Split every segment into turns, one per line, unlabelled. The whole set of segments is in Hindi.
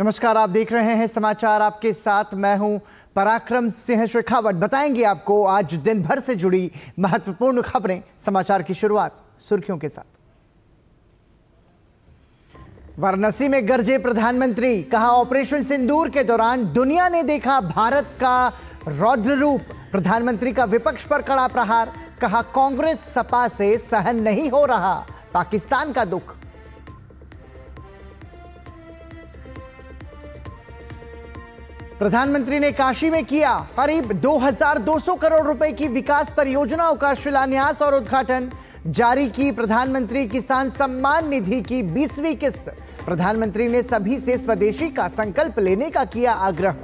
नमस्कार, आप देख रहे हैं समाचार। आपके साथ मैं हूं पराक्रम सिंह शेखावत। बताएंगे आपको आज दिन भर से जुड़ी महत्वपूर्ण खबरें। समाचार की शुरुआत सुर्खियों के साथ। वाराणसी में गरजे प्रधानमंत्री, कहा ऑपरेशन सिंदूर के दौरान दुनिया ने देखा भारत का रौद्र रूप। प्रधानमंत्री का विपक्ष पर कड़ा प्रहार, कहा कांग्रेस सपा से सहन नहीं हो रहा पाकिस्तान का दुख। प्रधानमंत्री ने काशी में किया करीब 2200 करोड़ रुपए की विकास परियोजनाओं का शिलान्यास और उद्घाटन। जारी की प्रधानमंत्री किसान सम्मान निधि की 20वीं किस्त। प्रधानमंत्री ने सभी से स्वदेशी का संकल्प लेने का किया आग्रह।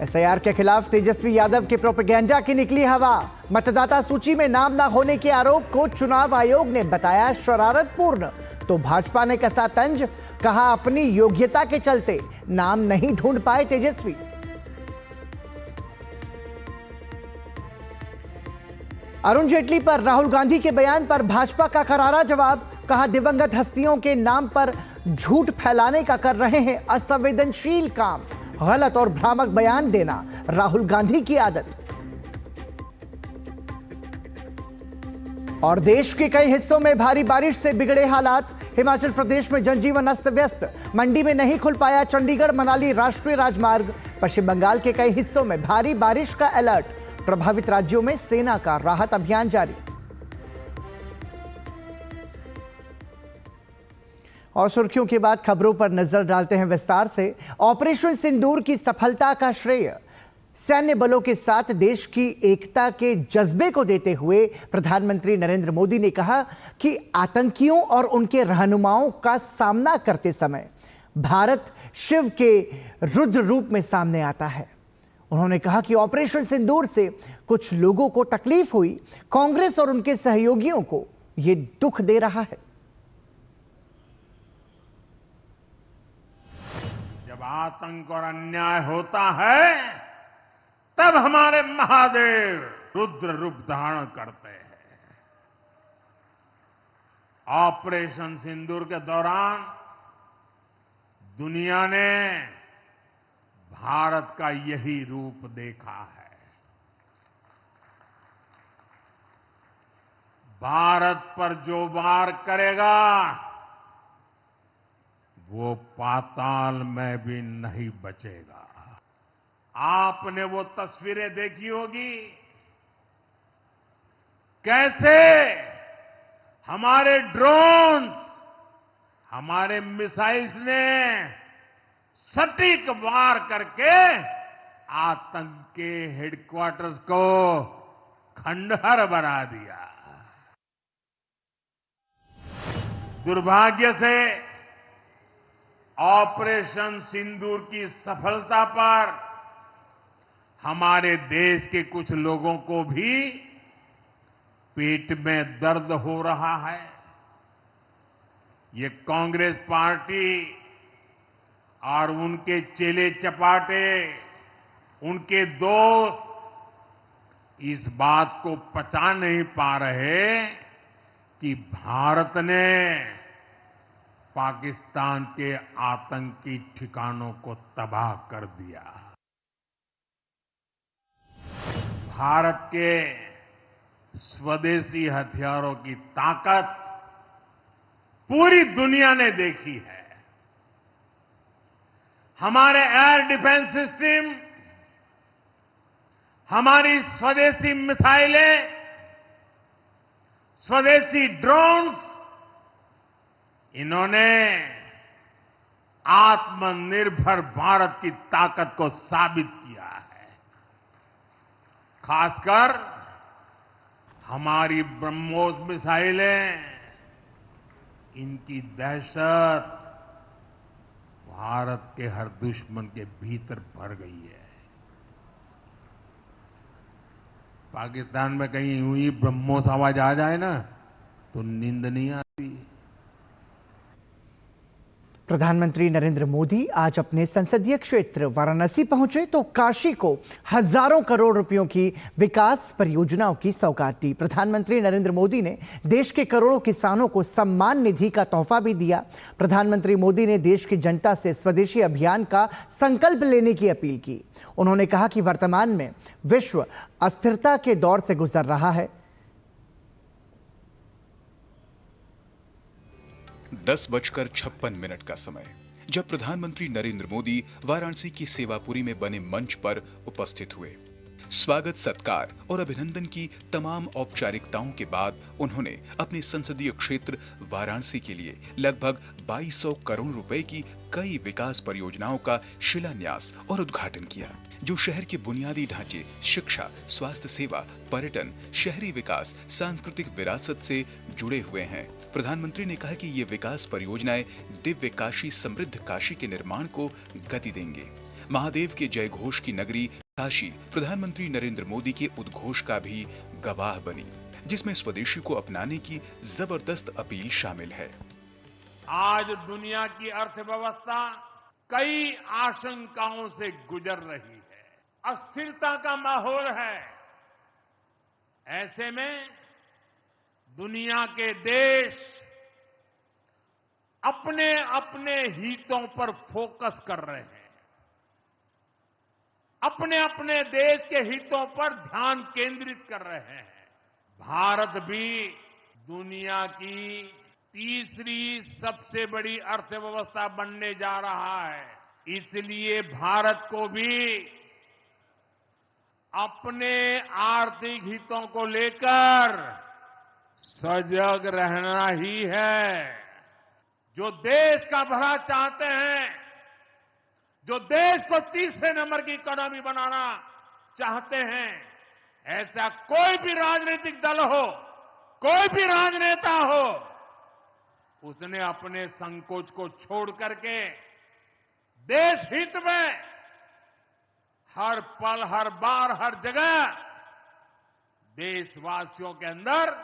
एसआईआर के खिलाफ तेजस्वी यादव के प्रोपेगेंडा की निकली हवा। मतदाता सूची में नाम न होने के आरोप को चुनाव आयोग ने बताया शरारतपूर्ण, तो भाजपा ने कसा तंज, कहा अपनी योग्यता के चलते नाम नहीं ढूंढ पाए तेजस्वी। अरुण जेटली पर राहुल गांधी के बयान पर भाजपा का करारा जवाब, कहा दिवंगत हस्तियों के नाम पर झूठ फैलाने का कर रहे हैं असंवेदनशील काम। गलत और भ्रामक बयान देना राहुल गांधी की आदत। और देश के कई हिस्सों में भारी बारिश से बिगड़े हालात। हिमाचल प्रदेश में जनजीवन अस्त व्यस्त, मंडी में नहीं खुल पाया चंडीगढ़ मनाली राष्ट्रीय राजमार्ग। पश्चिम बंगाल के कई हिस्सों में भारी बारिश का अलर्ट। प्रभावित राज्यों में सेना का राहत अभियान जारी। और सुर्खियों के बाद खबरों पर नजर डालते हैं विस्तार से। ऑपरेशन सिंदूर की सफलता का श्रेय सैन्य बलों के साथ देश की एकता के जज्बे को देते हुए प्रधानमंत्री नरेंद्र मोदी ने कहा कि आतंकियों और उनके रहनुमाओं का सामना करते समय भारत शिव के रुद्र रूप में सामने आता है। उन्होंने कहा कि ऑपरेशन सिंदूर से कुछ लोगों को तकलीफ हुई, कांग्रेस और उनके सहयोगियों को यह दुख दे रहा है।
जब आतंक और अन्याय होता है तब हमारे महादेव रुद्र रूप धारण करते हैं। ऑपरेशन सिंदूर के दौरान दुनिया ने भारत का यही रूप देखा है। भारत पर जो वार करेगा वो पाताल में भी नहीं बचेगा। आपने वो तस्वीरें देखी होगी कैसे हमारे ड्रोन्स, हमारे मिसाइल्स ने सटीक वार करके आतंक के हेडक्वार्टर्स को खंडहर बना दिया। दुर्भाग्य से ऑपरेशन सिंदूर की सफलता पर हमारे देश के कुछ लोगों को भी पेट में दर्द हो रहा है। ये कांग्रेस पार्टी और उनके चेले चपाटे, उनके दोस्त इस बात को पचा नहीं पा रहे कि भारत ने पाकिस्तान के आतंकी ठिकानों को तबाह कर दिया। भारत के स्वदेशी हथियारों की ताकत पूरी दुनिया ने देखी है। हमारे एयर डिफेंस सिस्टम, हमारी स्वदेशी मिसाइलें, स्वदेशी ड्रोन्स, इन्होंने आत्मनिर्भर भारत की ताकत को साबित किया है। खासकर हमारी ब्रह्मोस मिसाइलें, इनकी दहशत भारत के हर दुश्मन के भीतर भर गई है। पाकिस्तान में कहीं यूं ही ब्रह्मोस आवाज आ जाए ना तो नींद नहीं आती।
प्रधानमंत्री नरेंद्र मोदी आज अपने संसदीय क्षेत्र वाराणसी पहुंचे तो काशी को हजारों करोड़ रुपयों की विकास परियोजनाओं की सौगात दी। प्रधानमंत्री नरेंद्र मोदी ने देश के करोड़ों किसानों को सम्मान निधि का तोहफा भी दिया। प्रधानमंत्री मोदी ने देश की जनता से स्वदेशी अभियान का संकल्प लेने की अपील की। उन्होंने कहा कि वर्तमान में विश्व अस्थिरता के दौर से गुजर रहा है।
10:56 का समय जब प्रधानमंत्री नरेंद्र मोदी वाराणसी की सेवापुरी में बने मंच पर उपस्थित हुए। स्वागत, सत्कार और अभिनंदन की तमाम औपचारिकताओं के बाद उन्होंने अपने संसदीय क्षेत्र वाराणसी के लिए लगभग 2200 करोड़ रुपए की कई विकास परियोजनाओं का शिलान्यास और उद्घाटन किया, जो शहर के बुनियादी ढांचे, शिक्षा, स्वास्थ्य सेवा, पर्यटन, शहरी विकास, सांस्कृतिक विरासत से जुड़े हुए हैं। प्रधानमंत्री ने कहा कि ये विकास परियोजनाएं दिव्य काशी, समृद्ध काशी के निर्माण को गति देंगे। महादेव के जय घोष की नगरी काशी प्रधानमंत्री नरेंद्र मोदी के उद्घोष का भी गवाह बनी, जिसमें स्वदेशी को अपनाने की जबरदस्त अपील शामिल है।
आज दुनिया की अर्थव्यवस्था कई आशंकाओं से गुजर रही है, अस्थिरता का माहौल है। ऐसे में दुनिया के देश अपने अपने हितों पर फोकस कर रहे हैं, अपने अपने देश के हितों पर ध्यान केंद्रित कर रहे हैं। भारत भी दुनिया की तीसरी सबसे बड़ी अर्थव्यवस्था बनने जा रहा है। इसलिए भारत को भी अपने आर्थिक हितों को लेकर सजग रहना ही है। जो देश का भला चाहते हैं, जो देश को तीसरे नंबर की इकोनॉमी बनाना चाहते हैं, ऐसा कोई भी राजनीतिक दल हो, कोई भी राजनेता हो, उसने अपने संकोच को छोड़ करके देश हित में हर पल, हर बार, हर जगह देशवासियों के अंदर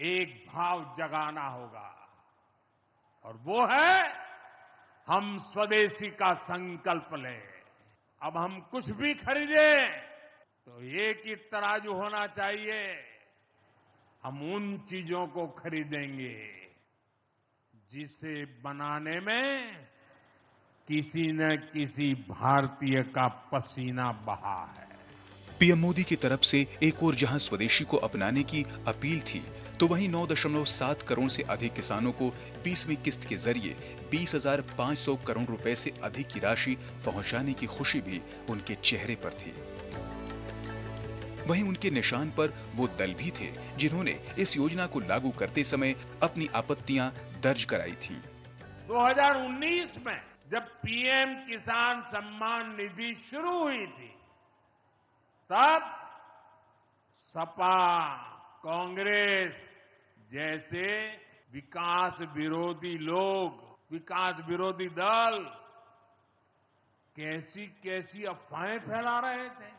एक भाव जगाना होगा, और वो है हम स्वदेशी का संकल्प लें। अब हम कुछ भी खरीदें तो एक ही तराजू होना चाहिए। हम उन चीजों को खरीदेंगे जिसे बनाने में किसी न किसी भारतीय का पसीना बहा है।
पीएम मोदी की तरफ से एक और जहां स्वदेशी को अपनाने की अपील थी, तो वहीं 9.7 करोड़ से अधिक किसानों को 20वीं किस्त के जरिए 20,500 करोड़ रुपए से अधिक की राशि पहुंचाने की खुशी भी उनके चेहरे पर थी। वहीं उनके निशान पर वो दल भी थे जिन्होंने इस योजना को लागू करते समय अपनी आपत्तियां दर्ज कराई थीं।
2019 में जब पीएम किसान सम्मान निधि शुरू हुई थी, तब सपा, कांग्रेस जैसे विकास विरोधी लोग, विकास विरोधी दल कैसी कैसी अफवाहें फैला रहे थे,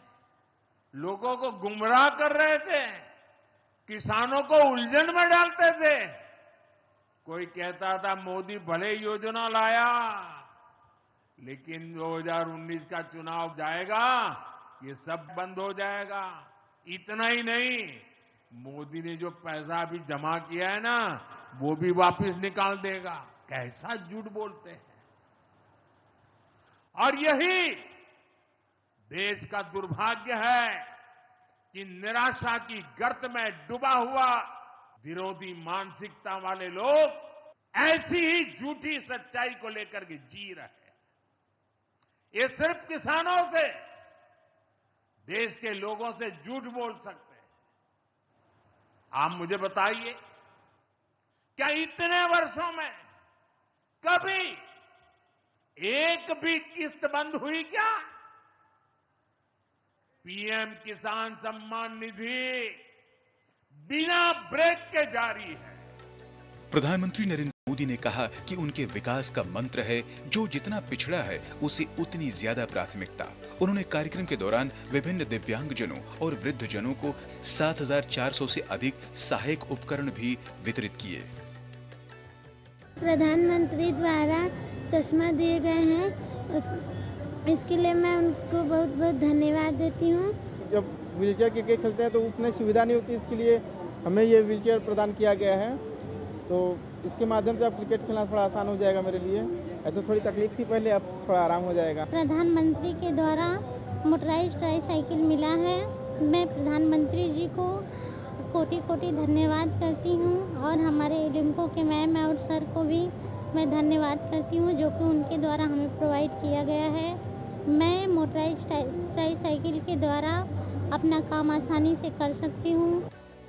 लोगों को गुमराह कर रहे थे, किसानों को उलझन में डालते थे। कोई कहता था मोदी भले योजना लाया, लेकिन 2019 का चुनाव जाएगा, ये सब बंद हो जाएगा। इतना ही नहीं, मोदी ने जो पैसा अभी जमा किया है ना, वो भी वापस निकाल देगा। कैसा झूठ बोलते हैं। और यही देश का दुर्भाग्य है कि निराशा की गर्त में डूबा हुआ विरोधी मानसिकता वाले लोग ऐसी ही झूठी सच्चाई को लेकर के जी रहे हैं। ये सिर्फ किसानों से, देश के लोगों से झूठ बोल सकते हैं। आप मुझे बताइए, क्या इतने वर्षों में कभी एक भी किस्त बंद हुई क्या? पीएम किसान सम्मान निधि बिना ब्रेक के जारी है।
प्रधानमंत्री नरेंद्र मोदी ने कहा कि उनके विकास का मंत्र है, जो जितना पिछड़ा है उसे उतनी ज्यादा प्राथमिकता। उन्होंने कार्यक्रम के दौरान विभिन्न दिव्यांगजनों और वृद्धजनों को 7,400 से अधिक सहायक उपकरण भी वितरित किए।
प्रधानमंत्री द्वारा चश्मा दिए गए हैं, इसके लिए मैं उनको बहुत बहुत धन्यवाद देती हूँ।
जब व्हीलचेयर क्रिकेट खेलते हैं तो उतनी सुविधा नहीं होती, इसके लिए हमें ये व्हीलचेयर प्रदान किया गया है। तो इसके माध्यम से अब क्रिकेट खेलना थोड़ा आसान हो जाएगा मेरे लिए। ऐसे थोड़ी तकलीफ थी पहले, अब थोड़ा आराम हो जाएगा।
प्रधानमंत्री के द्वारा मोटराइज्ड ट्राईसाइकिल मिला है। मैं प्रधानमंत्री जी को कोटि कोटि धन्यवाद करती हूँ और हमारे एलिम्को के मैम और सर को भी मैं धन्यवाद करती हूँ, जो कि उनके द्वारा हमें प्रोवाइड किया गया है। मैं मोटराइज्ड ट्राईसाइकिल के द्वारा अपना काम आसानी से कर सकती हूँ।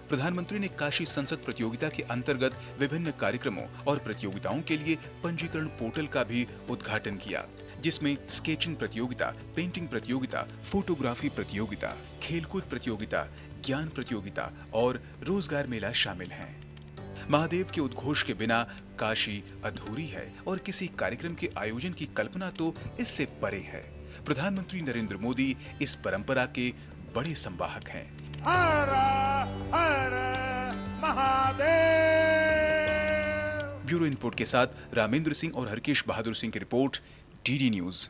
प्रधानमंत्री ने काशी संसद प्रतियोगिता के अंतर्गत विभिन्न कार्यक्रमों और प्रतियोगिताओं के लिए पंजीकरण पोर्टल का भी उद्घाटन किया, जिसमें स्केचिंग प्रतियोगिता, पेंटिंग प्रतियोगिता, फोटोग्राफी प्रतियोगिता, खेलकूद प्रतियोगिता, ज्ञान प्रतियोगिता और रोजगार मेला शामिल हैं। महादेव के उद्घोष के बिना काशी अधूरी है और किसी कार्यक्रम के आयोजन की कल्पना तो इससे परे है। प्रधानमंत्री नरेंद्र मोदी इस परंपरा के बड़े संवाहक हैं।
हर हर महादेव।
ब्यूरो इनपुट के साथ रामेंद्र सिंह और हरकेश बहादुर सिंह की रिपोर्ट, डीडी न्यूज।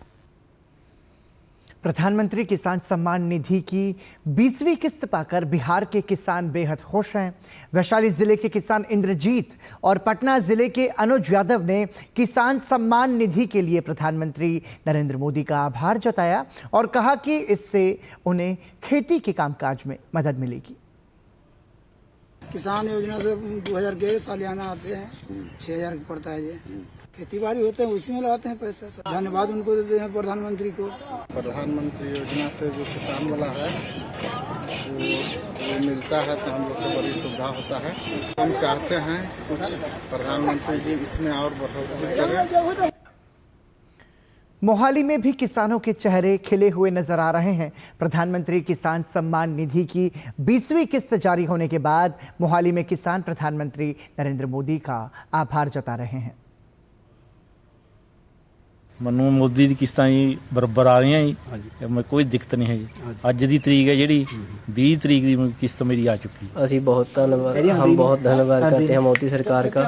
प्रधानमंत्री किसान सम्मान निधि की 20वीं किस्त पाकर बिहार के किसान बेहद खुश हैं। वैशाली जिले के किसान इंद्रजीत और पटना जिले के अनुज यादव ने किसान सम्मान निधि के लिए प्रधानमंत्री नरेंद्र मोदी का आभार जताया और कहा कि इससे उन्हें खेती के कामकाज में मदद मिलेगी।
किसान योजना से 2000 के सालियाना आते हैं, 6000 पड़ता है। ये खेती बाड़ी होते हैं, उसी में लगाते हैं पैसा। धन्यवाद उनको देते हैं प्रधानमंत्री को।
प्रधानमंत्री योजना से जो किसान वाला है वो मिलता है तो हम लोग को बड़ी सुविधा होता है। हम चाहते हैं कुछ प्रधानमंत्री जी इसमें और बढ़ोतरी करें।
मोहाली में भी किसानों के चेहरे खिले हुए नजर आ रहे हैं। प्रधानमंत्री किसान सम्मान निधि की 20वीं किस्त जारी होने के बाद मोहाली में किसान प्रधानमंत्री नरेंद्र मोदी का आभार जता रहे हैं।
ਮੈਨੂੰ ਮੋਦੀ ਦੀ ਕਿਸ਼ਤਾਂ ਜੀ ਬਰਾਬਰ ਆ ਰਹੀਆਂ ਜੀ, ਮੈਂ ਕੋਈ ਦਿੱਕਤ ਨਹੀਂ ਹੈ ਜੀ। ਅੱਜ ਦੀ ਤਰੀਕ ਹੈ ਜਿਹੜੀ 20 ਤਰੀਕ ਦੀ किस्त मेरी आ चुकी।
ਅਸੀਂ बहुत धन्यवाद, हम बहुत धन्यवाद करते हैं मोदी सरकार का।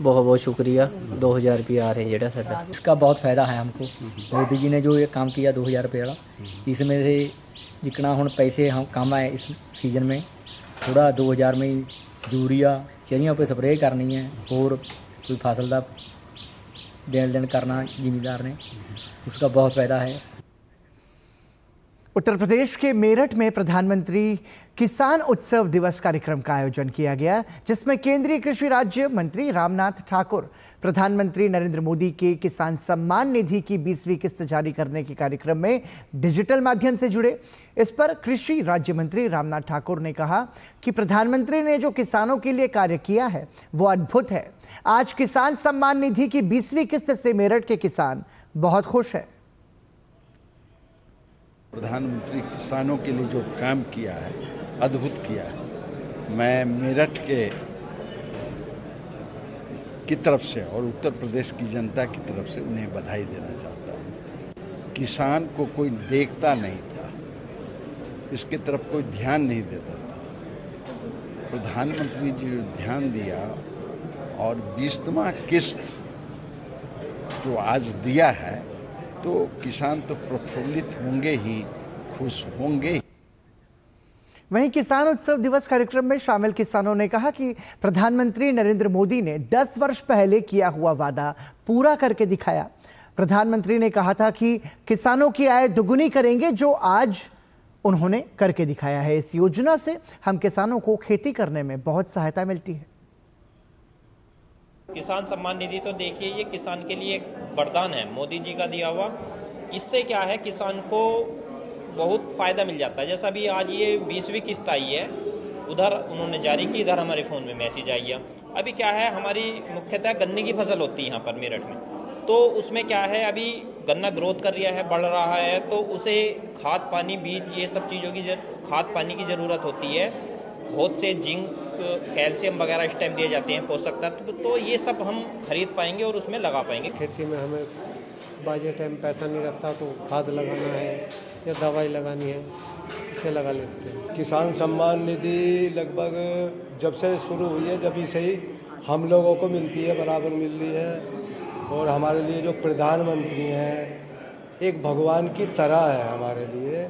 बहुत बहुत शुक्रिया। 2000 रुपये आ रहे हैं जेड़ा साडा,
इसका बहुत फ़ायदा है हमको। मोदी जी ने जो ये काम किया 2000 रुपये वाला, इसमें से जितना हम पैसे हम काम आए इस सीजन में, थोड़ा 2000 में यूरिया चरियों पे स्प्रे करनी है और कोई फसल का देन लेन करना जिम्मेदार ने, उसका बहुत फायदा है।
उत्तर प्रदेश के मेरठ में प्रधानमंत्री किसान उत्सव दिवस कार्यक्रम का आयोजन किया गया, जिसमें केंद्रीय कृषि राज्य मंत्री रामनाथ ठाकुर प्रधानमंत्री नरेंद्र मोदी के किसान सम्मान निधि की 20वीं किस्त जारी करने के कार्यक्रम में डिजिटल माध्यम से जुड़े। इस पर कृषि राज्य मंत्री रामनाथ ठाकुर ने कहा कि प्रधानमंत्री ने जो किसानों के लिए कार्य किया है वो अद्भुत है। आज किसान सम्मान निधि की 20वीं किस्त से मेरठ के किसान बहुत खुश हैं।
प्रधानमंत्री किसानों के लिए जो काम किया है अद्भुत किया है। मैं मेरठ की तरफ से और उत्तर प्रदेश की जनता की तरफ से उन्हें बधाई देना चाहता हूँ। किसान को कोई देखता नहीं था, इसके तरफ कोई ध्यान नहीं देता था। प्रधानमंत्री जी ध्यान दिया और 20वां किस्त जो आज दिया है तो किसान तो प्रफुल्लित होंगे ही, खुश होंगे ही।
वहीं किसान उत्सव दिवस कार्यक्रम में शामिल किसानों ने कहा कि प्रधानमंत्री नरेंद्र मोदी ने 10 वर्ष पहले किया हुआ वादा पूरा करके दिखाया। प्रधानमंत्री ने कहा था कि किसानों की आय दुगुनी करेंगे, जो आज उन्होंने करके दिखाया है। इस योजना से हम किसानों को खेती करने में बहुत सहायता मिलती है।
किसान सम्मान निधि तो देखिए ये किसान के लिए एक वरदान है, मोदी जी का दिया हुआ। इससे क्या है, किसान को बहुत फ़ायदा मिल जाता है। जैसा भी आज ये 20वीं किस्त आई है, उधर उन्होंने जारी की, इधर हमारे फ़ोन में मैसेज आई गया। अभी क्या है, हमारी मुख्यतः गन्ने की फसल होती है यहाँ पर मेरठ में, तो उसमें क्या है, अभी गन्ना ग्रोथ कर रहा है, बढ़ रहा है, तो उसे खाद पानी बीज ये सब चीज़ों की खाद पानी की ज़रूरत होती है। बहुत से जिंक कैल्शियम वगैरह इस टाइम दिए जाते हैं, पोषक तत्व, तो ये सब हम खरीद पाएंगे और उसमें लगा पाएंगे।
खेती में हमें बाजे टाइम पैसा नहीं रहता तो खाद लगाना है या दवाई लगानी है, इसे लगा लेते हैं।
किसान सम्मान निधि लगभग जब से शुरू हुई है, जब से ही हम लोगों को मिलती है, बराबर मिल रही है। और हमारे लिए जो प्रधानमंत्री हैं एक भगवान की तरह है हमारे लिए,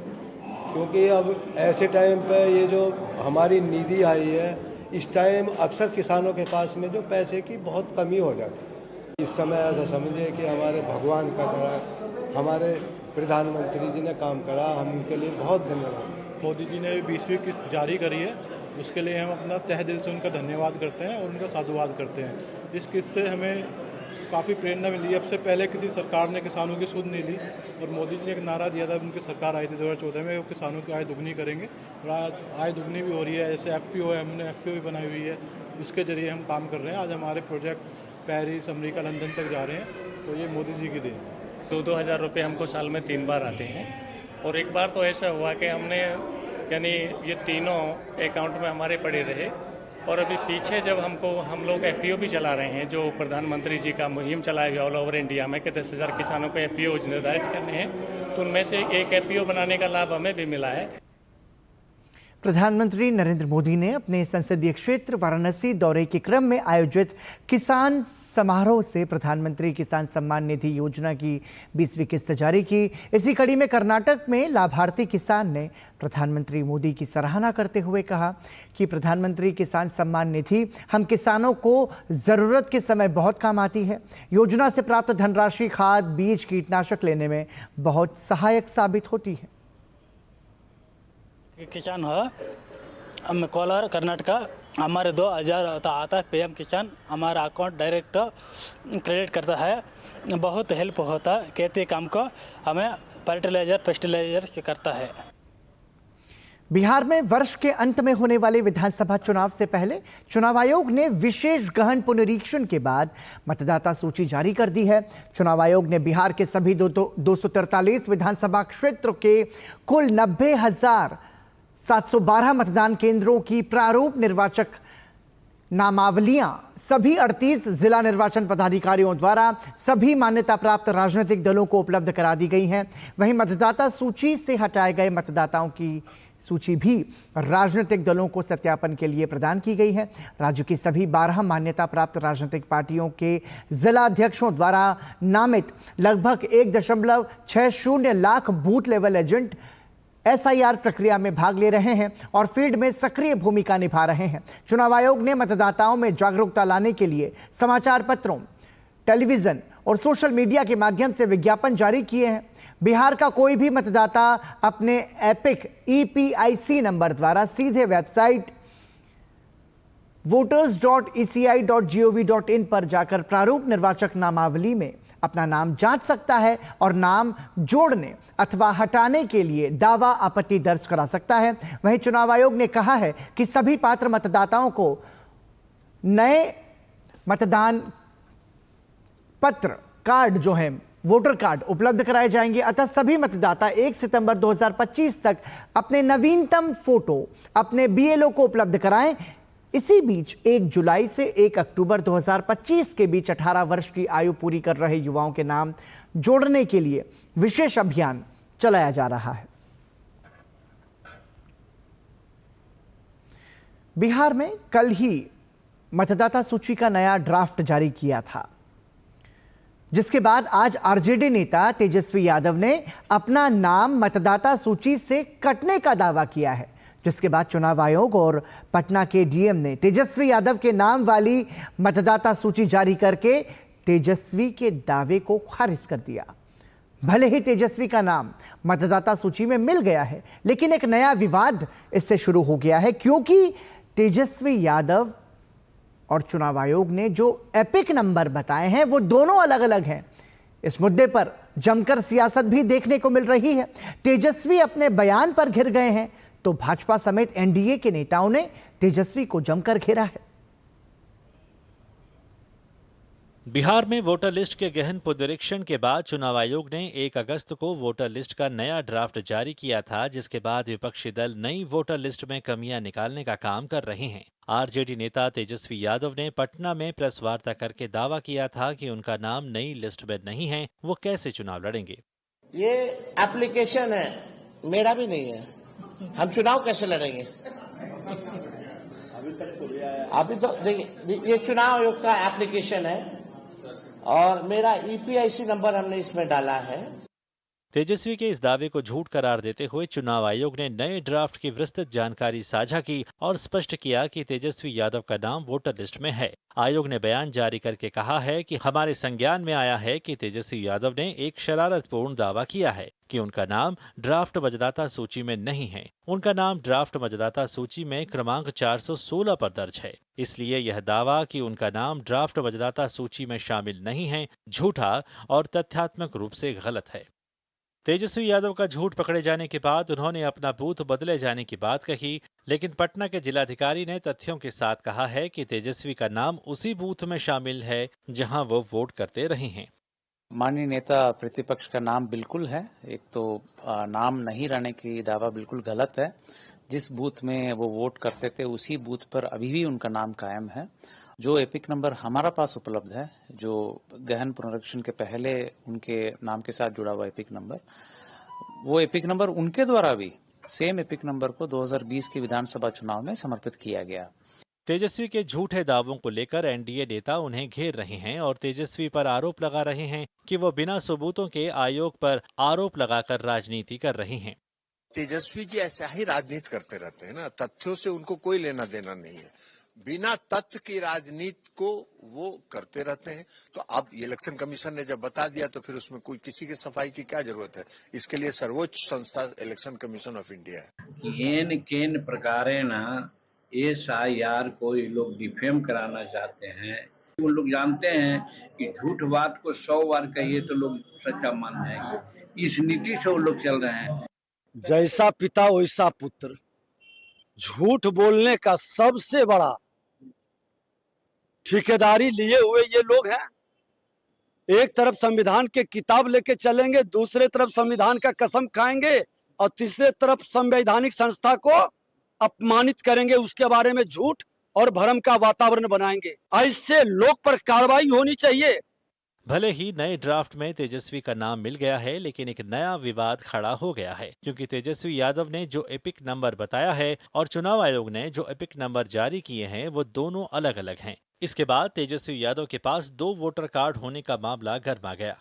क्योंकि अब ऐसे टाइम पे ये जो हमारी निधि आई है, इस टाइम अक्सर किसानों के पास में जो पैसे की बहुत कमी हो जाती है। इस समय ऐसा समझे कि हमारे भगवान का तरह हमारे प्रधानमंत्री जी ने काम करा, हम उनके लिए बहुत धन्यवाद।
मोदी जी ने 20वीं किस्त जारी करी है, उसके लिए हम अपना तहे दिल से उनका धन्यवाद करते हैं और उनका साधुवाद करते हैं। इस किस्त से हमें काफ़ी प्रेरणा मिली। अब से पहले किसी सरकार ने किसानों की सुध नहीं ली और मोदी जी ने एक नारा दिया था, उनकी सरकार आई थी 2014 में, वो किसानों की आय दुगनी करेंगे और आज आय दुगनी भी हो रही है। जैसे FPO है, हमने FPO भी बनाई हुई है, उसके ज़रिए हम काम कर रहे हैं। आज हमारे प्रोजेक्ट पेरिस, अमेरिका, लंदन तक जा रहे हैं, तो ये मोदी जी की देन है।
2-2 हज़ार रुपये हमको साल में 3 बार आते हैं और एक बार तो ऐसा हुआ कि हमने यानी ये तीनों अकाउंट में हमारे पड़े रहे। और अभी पीछे जब हम लोग FPO भी चला रहे हैं, जो प्रधानमंत्री जी का मुहिम चलाया गया ऑल ओवर इंडिया में कि 10,000 किसानों को FPO निर्धारित करने हैं, तो उनमें से एक FPO बनाने का लाभ हमें भी मिला है।
प्रधानमंत्री नरेंद्र मोदी ने अपने संसदीय क्षेत्र वाराणसी दौरे के क्रम में आयोजित किसान समारोह से प्रधानमंत्री किसान सम्मान निधि योजना की 20वीं किस्त जारी की। इसी कड़ी में कर्नाटक में लाभार्थी किसान ने प्रधानमंत्री मोदी की सराहना करते हुए कहा कि प्रधानमंत्री किसान सम्मान निधि हम किसानों को जरूरत के समय बहुत काम आती है। योजना से प्राप्त धनराशि खाद, बीज, कीटनाशक लेने में बहुत सहायक साबित होती है।
किसान हो हम कोलार कर्नाटका, हमारे 2000 आता है PM किसान, हमारा अकाउंट डायरेक्ट क्रेडिट करता है, बहुत हेल्प होता है। खेती काम को हमें फर्टिलाइजर पेस्टिलाइजर से करता है।
बिहार में वर्ष के अंत में होने वाले विधानसभा चुनाव से पहले चुनाव आयोग ने विशेष गहन पुनरीक्षण के बाद मतदाता सूची जारी कर दी है। चुनाव आयोग ने बिहार के सभी 243 विधानसभा क्षेत्र के कुल 90,712 मतदान केंद्रों की प्रारूप निर्वाचक नामावलियां सभी 38 जिला निर्वाचन पदाधिकारियों द्वारा सभी मान्यता प्राप्त राजनीतिक दलों को उपलब्ध करा दी गई हैं। वहीं मतदाता सूची से हटाए गए मतदाताओं की सूची भी राजनीतिक दलों को सत्यापन के लिए प्रदान की गई है। राज्य की सभी 12 मान्यता प्राप्त राजनीतिक पार्टियों के जिला अध्यक्षों द्वारा नामित लगभग 1.60 lakh booth level agent SIR प्रक्रिया में भाग ले रहे हैं और फील्ड में सक्रिय भूमिका निभा रहे हैं। चुनाव आयोग ने मतदाताओं में जागरूकता लाने के लिए समाचार पत्रों, टेलीविजन और सोशल मीडिया के माध्यम से विज्ञापन जारी किए हैं। बिहार का कोई भी मतदाता अपने एपिक EPIC नंबर द्वारा सीधे वेबसाइट voters.eci.gov.in पर जाकर प्रारूप निर्वाचक नामावली में अपना नाम जांच सकता है और नाम जोड़ने अथवा हटाने के लिए दावा आपत्ति दर्ज करा सकता है। वहीं चुनाव आयोग ने कहा है कि सभी पात्र मतदाताओं को नए मतदान पत्र कार्ड जो है वोटर कार्ड उपलब्ध कराए जाएंगे। अतः सभी मतदाता 1 सितंबर 2025 तक अपने नवीनतम फोटो अपने BLO को उपलब्ध कराएं। इसी बीच 1 जुलाई से 1 अक्टूबर 2025 के बीच 18 वर्ष की आयु पूरी कर रहे युवाओं के नाम जोड़ने के लिए विशेष अभियान चलाया जा रहा है। बिहार में कल ही मतदाता सूची का नया ड्राफ्ट जारी किया था, जिसके बाद आज RJD नेता तेजस्वी यादव ने अपना नाम मतदाता सूची से कटने का दावा किया है, जिसके बाद चुनाव आयोग और पटना के DM ने तेजस्वी यादव के नाम वाली मतदाता सूची जारी करके तेजस्वी के दावे को खारिज कर दिया। भले ही तेजस्वी का नाम मतदाता सूची में मिल गया है, लेकिन एक नया विवाद इससे शुरू हो गया है, क्योंकि तेजस्वी यादव और चुनाव आयोग ने जो एपिक नंबर बताए हैं वो दोनों अलग अलग हैं। इस मुद्दे पर जमकर सियासत भी देखने को मिल रही है। तेजस्वी अपने बयान पर घिर गए हैं तो भाजपा समेत NDA के नेताओं ने तेजस्वी को जमकर घेरा है।
बिहार में वोटर लिस्ट के गहन पुनरीक्षण के बाद चुनाव आयोग ने 1 अगस्त को वोटर लिस्ट का नया ड्राफ्ट जारी किया था, जिसके बाद विपक्षी दल नई वोटर लिस्ट में कमियां निकालने का काम कर रहे हैं। RJD नेता तेजस्वी यादव ने पटना में प्रेस वार्ता करके दावा किया था कि उनका नाम नई लिस्ट में नहीं है, वो कैसे चुनाव लड़ेंगे।
ये एप्लीकेशन है, मेरा भी नहीं है, हम चुनाव कैसे लड़ेंगे। अभी तो देखिए, ये चुनाव आयोग का एप्लीकेशन है, और मेरा ईपीआईसी नंबर हमने इसमें डाला है।
तेजस्वी के इस दावे को झूठ करार देते हुए चुनाव आयोग ने नए ड्राफ्ट की विस्तृत जानकारी साझा की और स्पष्ट किया कि तेजस्वी यादव का नाम वोटर लिस्ट में है। आयोग ने बयान जारी करके कहा है कि हमारे संज्ञान में आया है कि तेजस्वी यादव ने एक शरारतपूर्ण दावा किया है कि उनका नाम ड्राफ्ट मतदाता सूची में नहीं है। उनका नाम ड्राफ्ट मतदाता सूची में क्रमांक 416 पर दर्ज है। इसलिए यह दावा कि उनका नाम ड्राफ्ट मतदाता सूची में शामिल नहीं है झूठा और तथ्यात्मक रूप से गलत है। तेजस्वी यादव का झूठ पकड़े जाने के बाद उन्होंने अपना बूथ बदले जाने की बात कही, लेकिन पटना के जिलाधिकारी ने तथ्यों के साथ कहा है कि तेजस्वी का नाम उसी बूथ में शामिल है जहां वो वोट करते रहे हैं।
माननीय नेता प्रतिपक्ष का नाम बिल्कुल है। एक तो नाम नहीं रहने की दावा बिल्कुल गलत है। जिस बूथ में वो वोट करते थे उसी बूथ पर अभी भी उनका नाम कायम है। जो एपिक नंबर हमारा पास उपलब्ध है, जो गहन पुनरीक्षण के पहले उनके नाम के साथ जुड़ा हुआ एपिक नंबर, वो एपिक नंबर उनके द्वारा भी सेम एपिक नंबर को 2020 के विधानसभा चुनाव में समर्पित किया गया।
तेजस्वी के झूठे दावों को लेकर एनडीए नेता उन्हें घेर रहे हैं और तेजस्वी पर आरोप लगा रहे हैं कि वो बिना सबूतों के आयोग पर आरोप लगाकर राजनीति कर रहे हैं।
तेजस्वी जी ऐसा ही राजनीति करते रहते हैं ना, तथ्यों से उनको कोई लेना देना नहीं है। बिना तथ्य की राजनीति को वो करते रहते हैं। तो अब इलेक्शन कमीशन ने जब बता दिया तो फिर उसमें कोई किसी की सफाई की क्या जरूरत है। इसके लिए सर्वोच्च संस्था इलेक्शन कमीशन ऑफ इंडिया है।
केन प्रकारेण SIR को ये लोग डिफेम कराना चाहते हैं। वो लोग जानते हैं कि झूठ बात को 100 बार कहिए तो लोग सच्चा मान जाएंगे। इस नीति से वो लोग चल रहे हैं।
जैसा पिता वैसा पुत्र। झूठ बोलने का सबसे बड़ा ठेकेदारी लिए हुए ये लोग हैं। एक तरफ संविधान के किताब लेके चलेंगे, दूसरे तरफ संविधान का कसम खाएंगे और तीसरे तरफ संवैधानिक संस्था को अपमानित करेंगे, उसके बारे में झूठ और भ्रम का वातावरण बनाएंगे। ऐसे लोग पर कार्रवाई होनी चाहिए।
भले ही नए ड्राफ्ट में तेजस्वी का नाम मिल गया है, लेकिन एक नया विवाद खड़ा हो गया है, क्योंकि तेजस्वी यादव ने जो एपिक नंबर बताया है और चुनाव आयोग ने जो एपिक नंबर जारी किए हैं वो दोनों अलग अलग हैं। इसके बाद तेजस्वी यादव के पास 2 वोटर कार्ड होने का मामला गर्मा गया।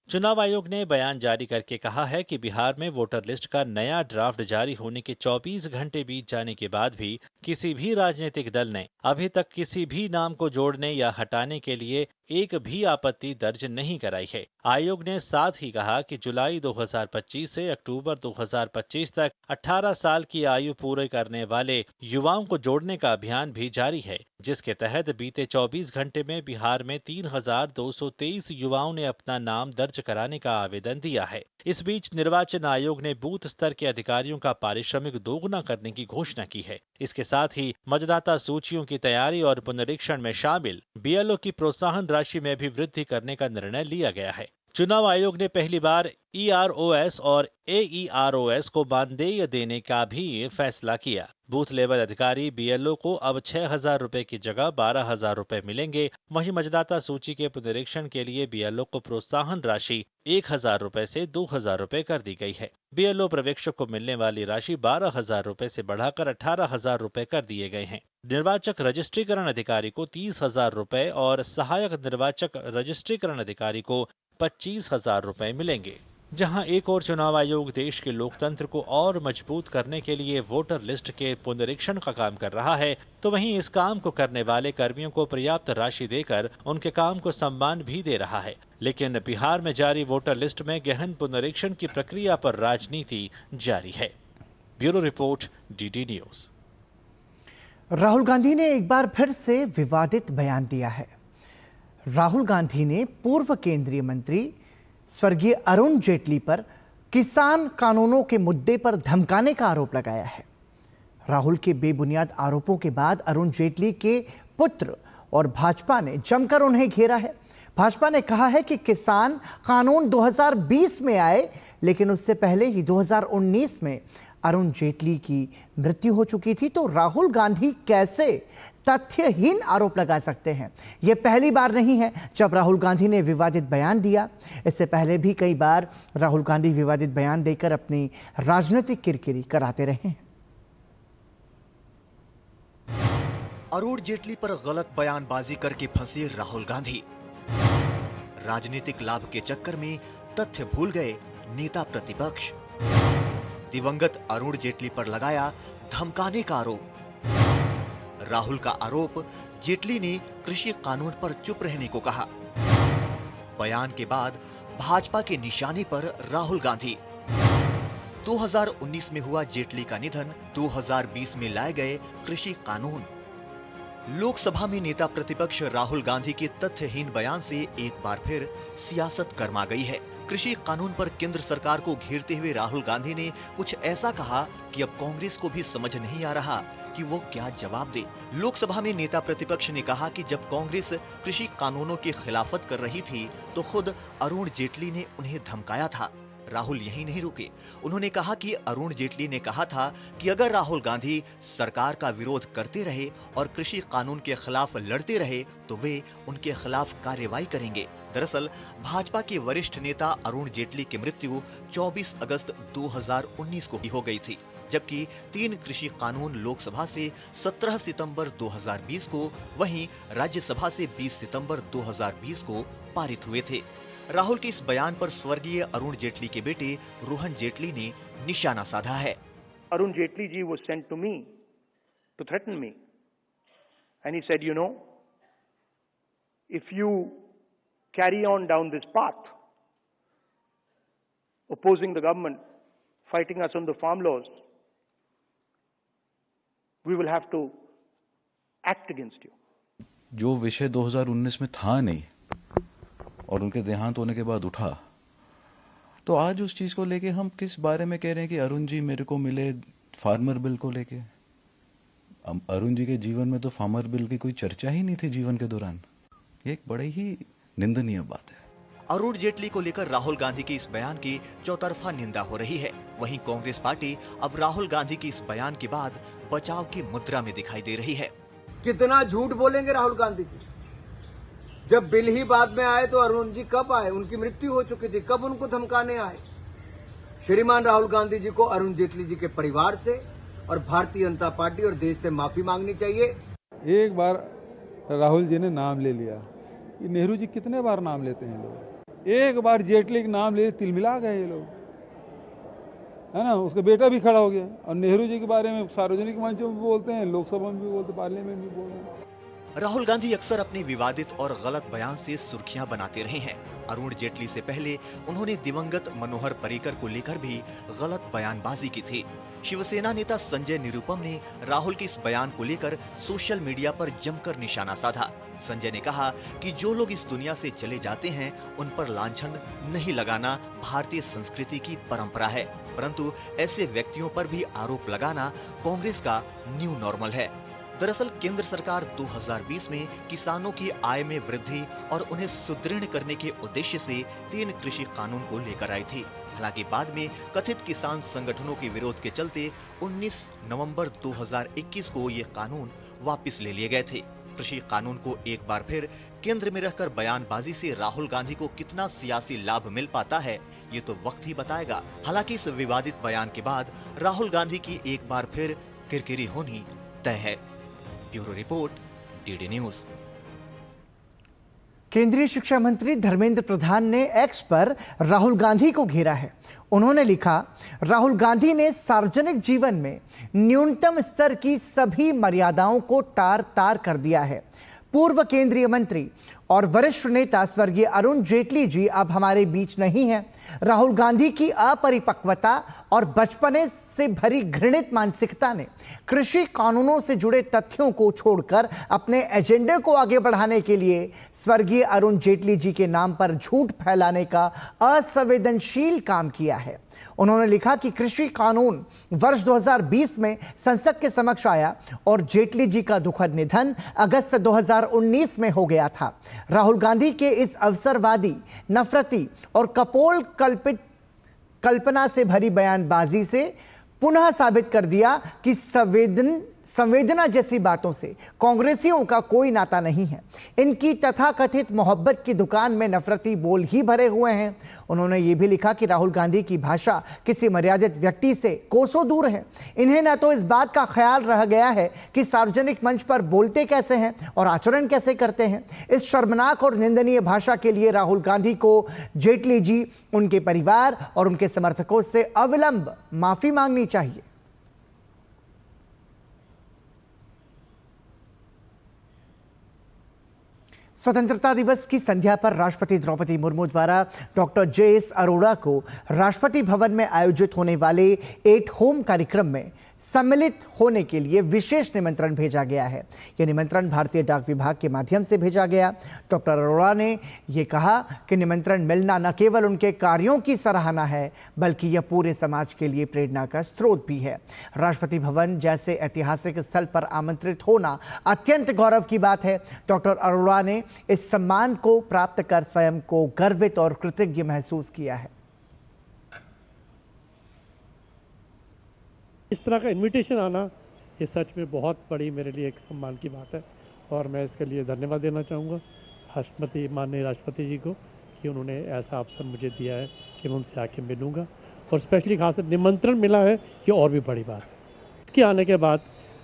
चुनाव आयोग ने बयान जारी करके कहा है कि बिहार में वोटर लिस्ट का नया ड्राफ्ट जारी होने के 24 घंटे बीत जाने के बाद भी किसी भी राजनीतिक दल ने अभी तक किसी भी नाम को जोड़ने या हटाने के लिए एक भी आपत्ति दर्ज नहीं कराई है। आयोग ने साथ ही कहा कि जुलाई 2025 से अक्टूबर 2025 तक 18 साल की आयु पूरे करने वाले युवाओं को जोड़ने का अभियान भी जारी है, जिसके तहत बीते 24 घंटे में बिहार में 3223 युवाओं ने अपना नाम दर्ज कराने का आवेदन दिया है। इस बीच निर्वाचन आयोग ने बूथ स्तर के अधिकारियों का पारिश्रमिक दोगुना करने की घोषणा की है। इसके साथ ही मतदाता सूचियों की तैयारी और पुनरीक्षण में शामिल BLO की प्रोत्साहन राशि में भी वृद्धि करने का निर्णय लिया गया है। चुनाव आयोग ने पहली बार EROS और AEROS को मानदेय देने का भी फैसला किया। बूथ लेवल अधिकारी BLO को अब 6,000 रुपए की जगह 12,000 रुपए मिलेंगे। वहीं मतदाता सूची के पुनरीक्षण के लिए BLO को प्रोत्साहन राशि 1,000 रुपए से 2,000 रुपए कर दी गई है। BLO पर्यवेक्षक को मिलने वाली राशि 12,000 रुपए से बढ़ाकर 18,000 रुपए कर दिए गए हैं। निर्वाचक रजिस्ट्रीकरण अधिकारी को 30,000 रुपए और सहायक निर्वाचक रजिस्ट्रीकरण अधिकारी को 25,000 रुपए मिलेंगे। जहां एक और चुनाव आयोग देश के लोकतंत्र को और मजबूत करने के लिए वोटर लिस्ट के पुनरीक्षण का काम कर रहा है, तो वहीं इस काम को करने वाले कर्मियों को पर्याप्त राशि देकर उनके काम को सम्मान भी दे रहा है। लेकिन बिहार में जारी वोटर लिस्ट में गहन पुनरीक्षण की प्रक्रिया पर राजनीति जारी है। Bureau report, DD news.
Rahul Gandhi ने एक बार फिर से विवादित बयान दिया है। राहुल गांधी ने पूर्व केंद्रीय मंत्री स्वर्गीय अरुण जेटली पर किसान कानूनों के मुद्दे पर धमकाने का आरोप लगाया है। राहुल के बेबुनियाद आरोपों के बाद अरुण जेटली के पुत्र और भाजपा ने जमकर उन्हें घेरा है। भाजपा ने कहा है कि किसान कानून 2020 में आए, लेकिन उससे पहले ही 2019 में अरुण जेटली की मृत्यु हो चुकी थी, तो राहुल गांधी कैसे तथ्यहीन आरोप लगा सकते हैं? यह पहली बार नहीं है जब राहुल गांधी ने विवादित बयान दिया। इससे पहले भी कई बार राहुल गांधी विवादित बयान देकर अपनी राजनीतिक किरकिरी कराते रहे हैं।
अरुण जेटली पर गलत बयानबाजी करके फंसे राहुल गांधी।
राजनीतिक लाभ के चक्कर में तथ्य भूल गए नेता प्रतिपक्ष। दिवंगत अरुण जेटली पर लगाया धमकाने का आरोप। राहुल का आरोप, जेटली ने कृषि कानून पर चुप रहने को कहा। बयान के बाद भाजपा के निशाने पर राहुल गांधी। 2019 में हुआ जेटली का निधन, 2020 में लाए गए कृषि कानून। लोकसभा में नेता प्रतिपक्ष राहुल गांधी के तथ्यहीन बयान से एक बार फिर सियासत गर्मा गई है। कृषि कानून पर केंद्र सरकार को घेरते हुए राहुल गांधी ने कुछ ऐसा कहा कि अब कांग्रेस को भी समझ नहीं आ रहा कि वो क्या जवाब दे। लोकसभा में नेता प्रतिपक्ष ने कहा कि जब कांग्रेस कृषि कानूनों की खिलाफत कर रही थी तो खुद अरुण जेटली ने उन्हें धमकाया था। राहुल यहीं नहीं रुके, उन्होंने कहा कि अरुण जेटली ने कहा था कि अगर राहुल गांधी सरकार का विरोध करते रहे और कृषि कानून के खिलाफ लड़ते रहे तो वे उनके खिलाफ कार्रवाई करेंगे। दरअसल भाजपा के वरिष्ठ नेता अरुण जेटली की मृत्यु 24 अगस्त 2019 को हो गई थी, जबकि 3 कृषि कानून लोकसभा से 17 सितंबर 2020 को, वहीं राज्यसभा से 20 सितंबर 2020 को पारित हुए थे। राहुल के इस बयान पर स्वर्गीय अरुण जेटली के बेटे रोहन जेटली ने निशाना साधा है।
Arun Jaitley ji was sent to me to threaten me, and he said, you know, if you carry on down this path, opposing the government, fighting us on the farm laws, we will have to act against you.
जो विषय 2019 में था नहीं और उनके देहांत होने के बाद उठा, तो आज उस चीज को लेके हम किस बारे में कह रहे हैं कि अरुण जी मेरे को मिले फार्मर बिल को लेके। अरुण जी के जीवन में तो फार्मर बिल की कोई चर्चा ही नहीं थी जीवन के दौरान। एक बड़ी ही निंदनीय बात है।
अरुण जेटली को लेकर राहुल गांधी के इस बयान की चौतरफा निंदा हो रही है। वहीं कांग्रेस पार्टी अब राहुल गांधी के इस बयान के बाद बचाव की मुद्रा में दिखाई दे रही है।
कितना झूठ बोलेंगे राहुल गांधी जी। जब बिल ही बाद में आए तो अरुण जी कब आए? उनकी मृत्यु हो चुकी थी, कब उनको धमकाने आए? श्रीमान राहुल गांधी जी को अरुण जेटली जी के परिवार से और भारतीय जनता पार्टी और देश से माफी मांगनी चाहिए। एक बार राहुल जी ने नाम ले लिया, नेहरू जी कितने बार नाम लेते हैं लोग? एक बार जेटली का नाम ले तिलमिला गए ये लोग, है ना। उसका बेटा भी खड़ा हो गया और नेहरू जी के बारे में सार्वजनिक मंचों में बोलते हैं, लोकसभा में भी बोलते, पार्लियामेंट में भी बोल रहे हैं।
राहुल गांधी अक्सर अपने विवादित और गलत बयान से सुर्खियां बनाते रहे हैं। अरुण जेटली से पहले उन्होंने दिवंगत मनोहर पर्रिकर को लेकर भी गलत बयानबाजी की थी। शिवसेना नेता संजय निरुपम ने राहुल के इस बयान को लेकर सोशल मीडिया पर जमकर निशाना साधा। संजय ने कहा कि जो लोग इस दुनिया से चले जाते हैं उन पर लांछन नहीं लगाना भारतीय संस्कृति की परंपरा है, परंतु ऐसे व्यक्तियों पर भी आरोप लगाना कांग्रेस का न्यू नॉर्मल है। दरअसल केंद्र सरकार 2020 में किसानों की आय में वृद्धि और उन्हें सुदृढ़ करने के उद्देश्य से 3 कृषि कानून को लेकर आई थी। हालांकि बाद में कथित किसान संगठनों के विरोध के चलते 19 नवंबर 2021 को ये कानून वापस ले लिए गए थे। कृषि कानून को एक बार फिर केंद्र में रहकर बयानबाजी से राहुल गांधी को कितना सियासी लाभ मिल पाता है, ये तो वक्त ही बताएगा। हालांकि इस विवादित बयान के बाद राहुल गांधी की एक बार फिर किरकिरी होनी तय है। Bureau report, DD news.
केंद्रीय शिक्षा मंत्री धर्मेंद्र प्रधान ने एक्स पर राहुल गांधी को घेरा है। उन्होंने लिखा, राहुल गांधी ने सार्वजनिक जीवन में न्यूनतम स्तर की सभी मर्यादाओं को तार तार कर दिया है। पूर्व केंद्रीय मंत्री और वरिष्ठ नेता स्वर्गीय अरुण जेटली जी अब हमारे बीच नहीं हैं। राहुल गांधी की अपरिपक्वता और बचपने से भरी घृणित मानसिकता ने कृषि कानूनों से जुड़े तथ्यों को छोड़कर अपने एजेंडे को आगे बढ़ाने के लिए स्वर्गीय अरुण जेटली जी के नाम पर झूठ फैलाने का असंवेदनशील काम किया है। उन्होंने लिखा कि कृषि कानून वर्ष 2020 में संसद के समक्ष आया और जेटली जी का दुखद निधन अगस्त 2019 में हो गया था। राहुल गांधी के इस अवसरवादी, नफरती और कपोल कल्पना से भरी बयानबाजी से पुनः साबित कर दिया कि संवेदना जैसी बातों से कांग्रेसियों का कोई नाता नहीं है। इनकी तथाकथित मोहब्बत की दुकान में नफरती बोल ही भरे हुए हैं। उन्होंने ये भी लिखा कि राहुल गांधी की भाषा किसी मर्यादित व्यक्ति से कोसों दूर है। इन्हें न तो इस बात का ख्याल रह गया है कि सार्वजनिक मंच पर बोलते कैसे हैं और आचरण कैसे करते हैं। इस शर्मनाक और निंदनीय भाषा के लिए राहुल गांधी को जेटली जी, उनके परिवार और उनके समर्थकों से अविलंब माफी मांगनी चाहिए। स्वतंत्रता दिवस की संध्या पर राष्ट्रपति द्रौपदी मुर्मू द्वारा डॉक्टर जे.एस. अरोड़ा को राष्ट्रपति भवन में आयोजित होने वाले एट होम कार्यक्रम में सम्मिलित होने के लिए विशेष निमंत्रण भेजा गया है। यह निमंत्रण भारतीय डाक विभाग के माध्यम से भेजा गया। डॉक्टर अरोड़ा ने यह कहा कि निमंत्रण मिलना न केवल उनके कार्यों की सराहना है, बल्कि यह पूरे समाज के लिए प्रेरणा का स्रोत भी है। राष्ट्रपति भवन जैसे ऐतिहासिक स्थल पर आमंत्रित होना अत्यंत गौरव की बात है। डॉक्टर अरोड़ा ने इस सम्मान को प्राप्त कर स्वयं को गर्वित और कृतज्ञ महसूस किया है।
इस तरह का इनविटेशन आना ये सच में बहुत बड़ी मेरे लिए एक सम्मान की बात है और मैं इसके लिए धन्यवाद देना चाहूँगा राष्ट्रपति, माननीय राष्ट्रपति जी को, कि उन्होंने ऐसा अवसर मुझे दिया है कि मैं उनसे आके मिलूँगा और स्पेशली खास निमंत्रण मिला है, ये और भी बड़ी बात है। इसके आने के बाद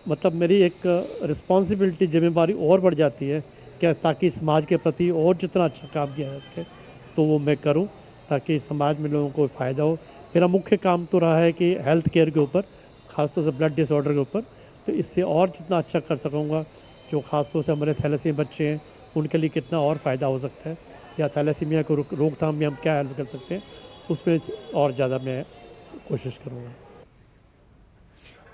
मतलब मेरी एक रिस्पॉन्सिबिलिटी, जिम्मेदारी और बढ़ जाती है कि ताकि समाज के प्रति और जितना अच्छा काम किया है इसके तो वो मैं करूँ ताकि समाज में लोगों को फ़ायदा हो। मेरा मुख्य काम तो रहा है कि हेल्थ केयर के ऊपर, खासतौर से ब्लड डिसऑर्डर के ऊपर, तो इससे और जितना अच्छा कर सकूँगा, जो खासतौर से हमारे थैलेसीमिया बच्चे हैं उनके लिए कितना और फ़ायदा हो सकता है या थैलेसीमिया को रोकथाम में हम क्या हेल्प कर सकते हैं, उसमें और ज़्यादा मैं कोशिश करूँगा।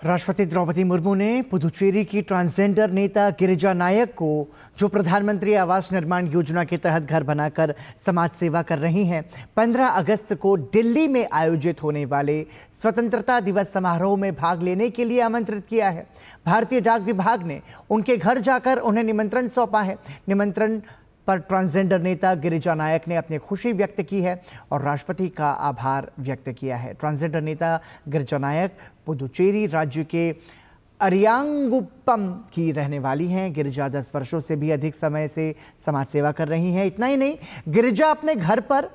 राष्ट्रपति द्रौपदी मुर्मू ने पुदुचेरी की ट्रांसजेंडर नेता गिरिजा नायक को, जो प्रधानमंत्री आवास निर्माण योजना के तहत घर बनाकर समाज सेवा कर रही हैं, 15 अगस्त को दिल्ली में आयोजित होने वाले स्वतंत्रता दिवस समारोह में भाग लेने के लिए आमंत्रित किया है। भारतीय डाक विभाग ने उनके घर जाकर उन्हें निमंत्रण सौंपा है। निमंत्रण पर ट्रांसजेंडर नेता गिरिजा नायक ने अपनी खुशी व्यक्त की है और राष्ट्रपति का आभार व्यक्त किया है। ट्रांसजेंडर नेता गिरिजा नायक पुदुचेरी राज्य के अरियांगुप्पम की रहने वाली हैं। गिरिजा 10 वर्षों से भी अधिक समय से समाज सेवा कर रही हैं। इतना ही नहीं, गिरिजा अपने घर पर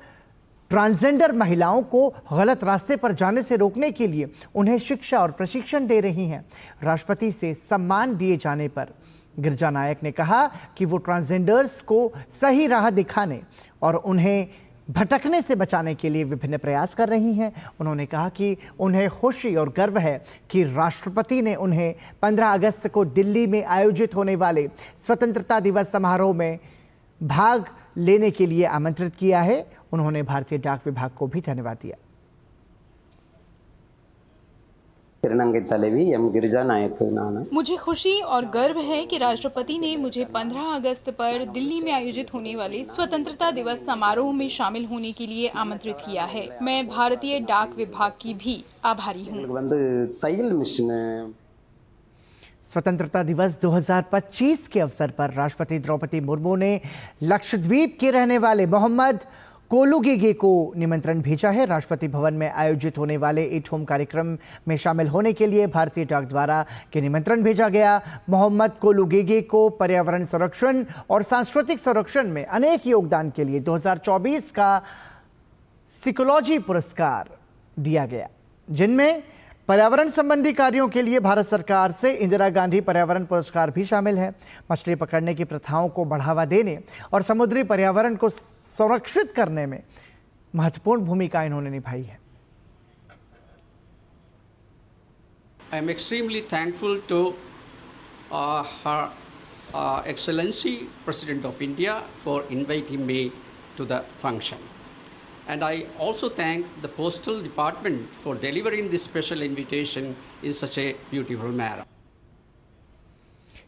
ट्रांसजेंडर महिलाओं को गलत रास्ते पर जाने से रोकने के लिए उन्हें शिक्षा और प्रशिक्षण दे रही हैं। राष्ट्रपति से सम्मान दिए जाने पर गिरिजा नायक ने कहा कि वो ट्रांसजेंडर्स को सही राह दिखाने और उन्हें भटकने से बचाने के लिए विभिन्न प्रयास कर रही हैं। उन्होंने कहा कि उन्हें खुशी और गर्व है कि राष्ट्रपति ने उन्हें 15 अगस्त को दिल्ली में आयोजित होने वाले स्वतंत्रता दिवस समारोह में भाग लेने के लिए आमंत्रित किया है। उन्होंने भारतीय डाक विभाग को भी धन्यवाद दिया।
मुझे खुशी और गर्व है कि राष्ट्रपति ने मुझे 15 अगस्त पर दिल्ली में आयोजित होने वाले स्वतंत्रता दिवस समारोह में शामिल होने के लिए आमंत्रित किया है। मैं भारतीय डाक विभाग की भी आभारी हूँ।
स्वतंत्रता दिवस 2025 के अवसर पर राष्ट्रपति द्रौपदी मुर्मू ने लक्षद्वीप के रहने वाले मोहम्मद कोलुगेगे को निमंत्रण भेजा है। राष्ट्रपति भवन में आयोजित होने वाले एट होम कार्यक्रम में शामिल होने के लिए भारतीय डाक द्वारा के निमंत्रण भेजा गया। मोहम्मद कोलुगेगे को पर्यावरण संरक्षण और सांस्कृतिक संरक्षण में अनेक योगदान के लिए 2024 का सिकोलॉजी पुरस्कार दिया गया, जिनमें पर्यावरण संबंधी कार्यों के लिए भारत सरकार से इंदिरा गांधी पर्यावरण पुरस्कार भी शामिल है। मछली पकड़ने की प्रथाओं को बढ़ावा देने और समुद्री पर्यावरण को संरक्षित करने में महत्वपूर्ण भूमिका इन्होंने निभाई है।
I am extremely thankful to Her Excellency President of India for inviting me to the function. And I also thank the Postal Department for delivering this special invitation in such a beautiful manner.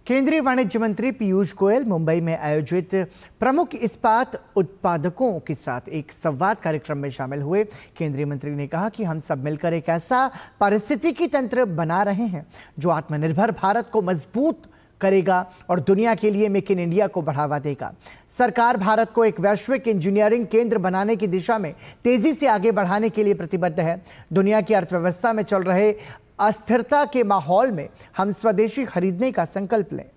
केंद्रीय वाणिज्य मंत्री पीयूष गोयल मुंबई में आयोजित प्रमुख इस्पात उत्पादकों के साथ एक संवाद कार्यक्रम में शामिल हुए। केंद्रीय मंत्री ने कहा कि हम सब मिलकर एक ऐसा पारिस्थितिकी तंत्र बना रहे हैं जो आत्मनिर्भर भारत को मजबूत करेगा और दुनिया के लिए मेक इन इंडिया को बढ़ावा देगा। सरकार भारत को एक वैश्विक इंजीनियरिंग केंद्र बनाने की दिशा में तेजी से आगे बढ़ाने के लिए प्रतिबद्ध है। दुनिया की अर्थव्यवस्था में चल रहे अस्थिरता के माहौल में हम स्वदेशी खरीदने का संकल्प लें।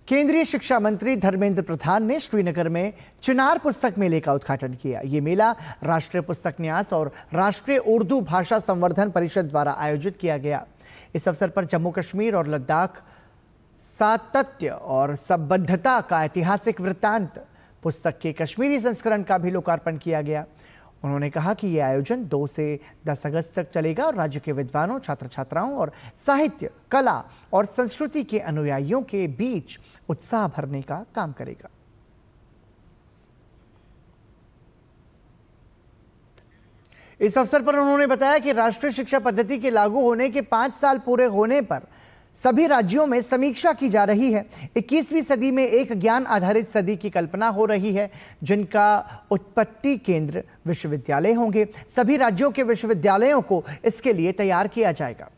केंद्रीय शिक्षा मंत्री धर्मेंद्र प्रधान ने श्रीनगर में चिनार पुस्तक मेले का उद्घाटन किया। ये मेला राष्ट्रीय पुस्तक न्यास और राष्ट्रीय उर्दू भाषा संवर्धन परिषद द्वारा आयोजित किया गया। इस अवसर पर जम्मू कश्मीर और लद्दाख सातत्य और संबद्धता का ऐतिहासिक वृत्तांत पुस्तक के कश्मीरी संस्करण का भी लोकार्पण किया गया। उन्होंने कहा कि यह आयोजन 2 से 10 अगस्त तक चलेगा और राज्य के विद्वानों, छात्र छात्राओं और साहित्य, कला और संस्कृति के अनुयायियों के बीच उत्साह भरने का काम करेगा। इस अवसर पर उन्होंने बताया कि राष्ट्रीय शिक्षा पद्धति के लागू होने के 5 साल पूरे होने पर सभी राज्यों में समीक्षा की जा रही है। 21वीं सदी में एक ज्ञान आधारित सदी की कल्पना हो रही है, जिनका उत्पत्ति केंद्र विश्वविद्यालय होंगे। सभी राज्यों के विश्वविद्यालयों को इसके लिए तैयार किया जाएगा।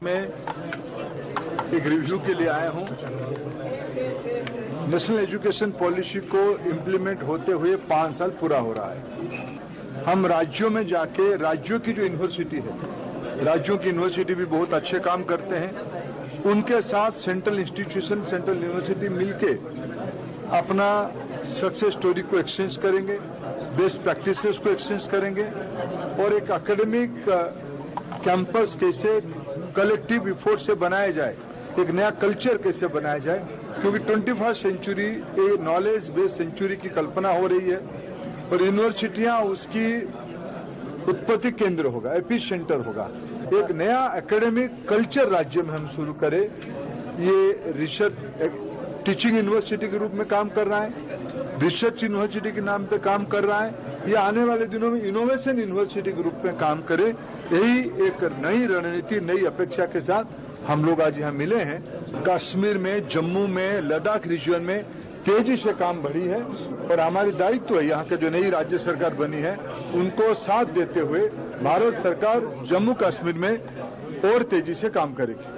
मैं एक रिव्यू के लिए आया हूं। नेशनल एजुकेशन पॉलिसी को इम्प्लीमेंट होते हुए 5 साल पूरा हो रहा है। हम राज्यों में जाके राज्यों की जो यूनिवर्सिटी है, राज्यों की यूनिवर्सिटी भी बहुत अच्छे काम करते हैं, उनके साथ सेंट्रल इंस्टीट्यूशन, सेंट्रल यूनिवर्सिटी मिलके अपना सक्सेस स्टोरी को एक्सचेंज करेंगे, बेस्ट प्रैक्टिसेस को एक्सचेंज करेंगे और एक एकेडमिक कैंपस कैसे कलेक्टिव एफर्ट से बनाया जाए, एक नया कल्चर कैसे बनाया जाए, क्योंकि 21st सेंचुरी एक नॉलेज बेस्ड सेंचुरी की कल्पना हो रही है और यूनिवर्सिटियां उसकी उत्पत्ति केंद्र होगा, एपी सेंटर होगा। एक नया एकेडमिक कल्चर राज्य में हम शुरू करें। ये रिसर्च टीचिंग यूनिवर्सिटी के रूप में काम कर रहा है, रिसर्च यूनिवर्सिटी के नाम पे काम कर रहा है। ये आने वाले दिनों में इनोवेशन यूनिवर्सिटी के रूप में काम करे। यही एक नई रणनीति, नई अपेक्षा के साथ हम लोग आज यहाँ मिले हैं। कश्मीर में, जम्मू में, लद्दाख रीजन में तेजी से काम बढ़ी है और हमारी दायित्व है यहाँ के जो नई राज्य सरकार बनी है उनको साथ देते हुए भारत सरकार जम्मू कश्मीर में और तेजी से काम करेगी।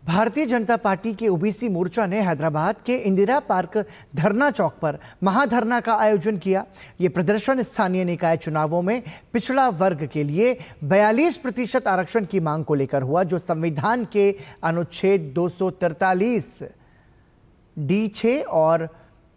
भारतीय जनता पार्टी के ओबीसी मोर्चा ने हैदराबाद के इंदिरा पार्क धरना चौक पर महाधरना का आयोजन किया। ये प्रदर्शन स्थानीय निकाय चुनावों में पिछड़ा वर्ग के लिए 42% आरक्षण की मांग को लेकर हुआ, जो संविधान के अनुच्छेद 243 D6 और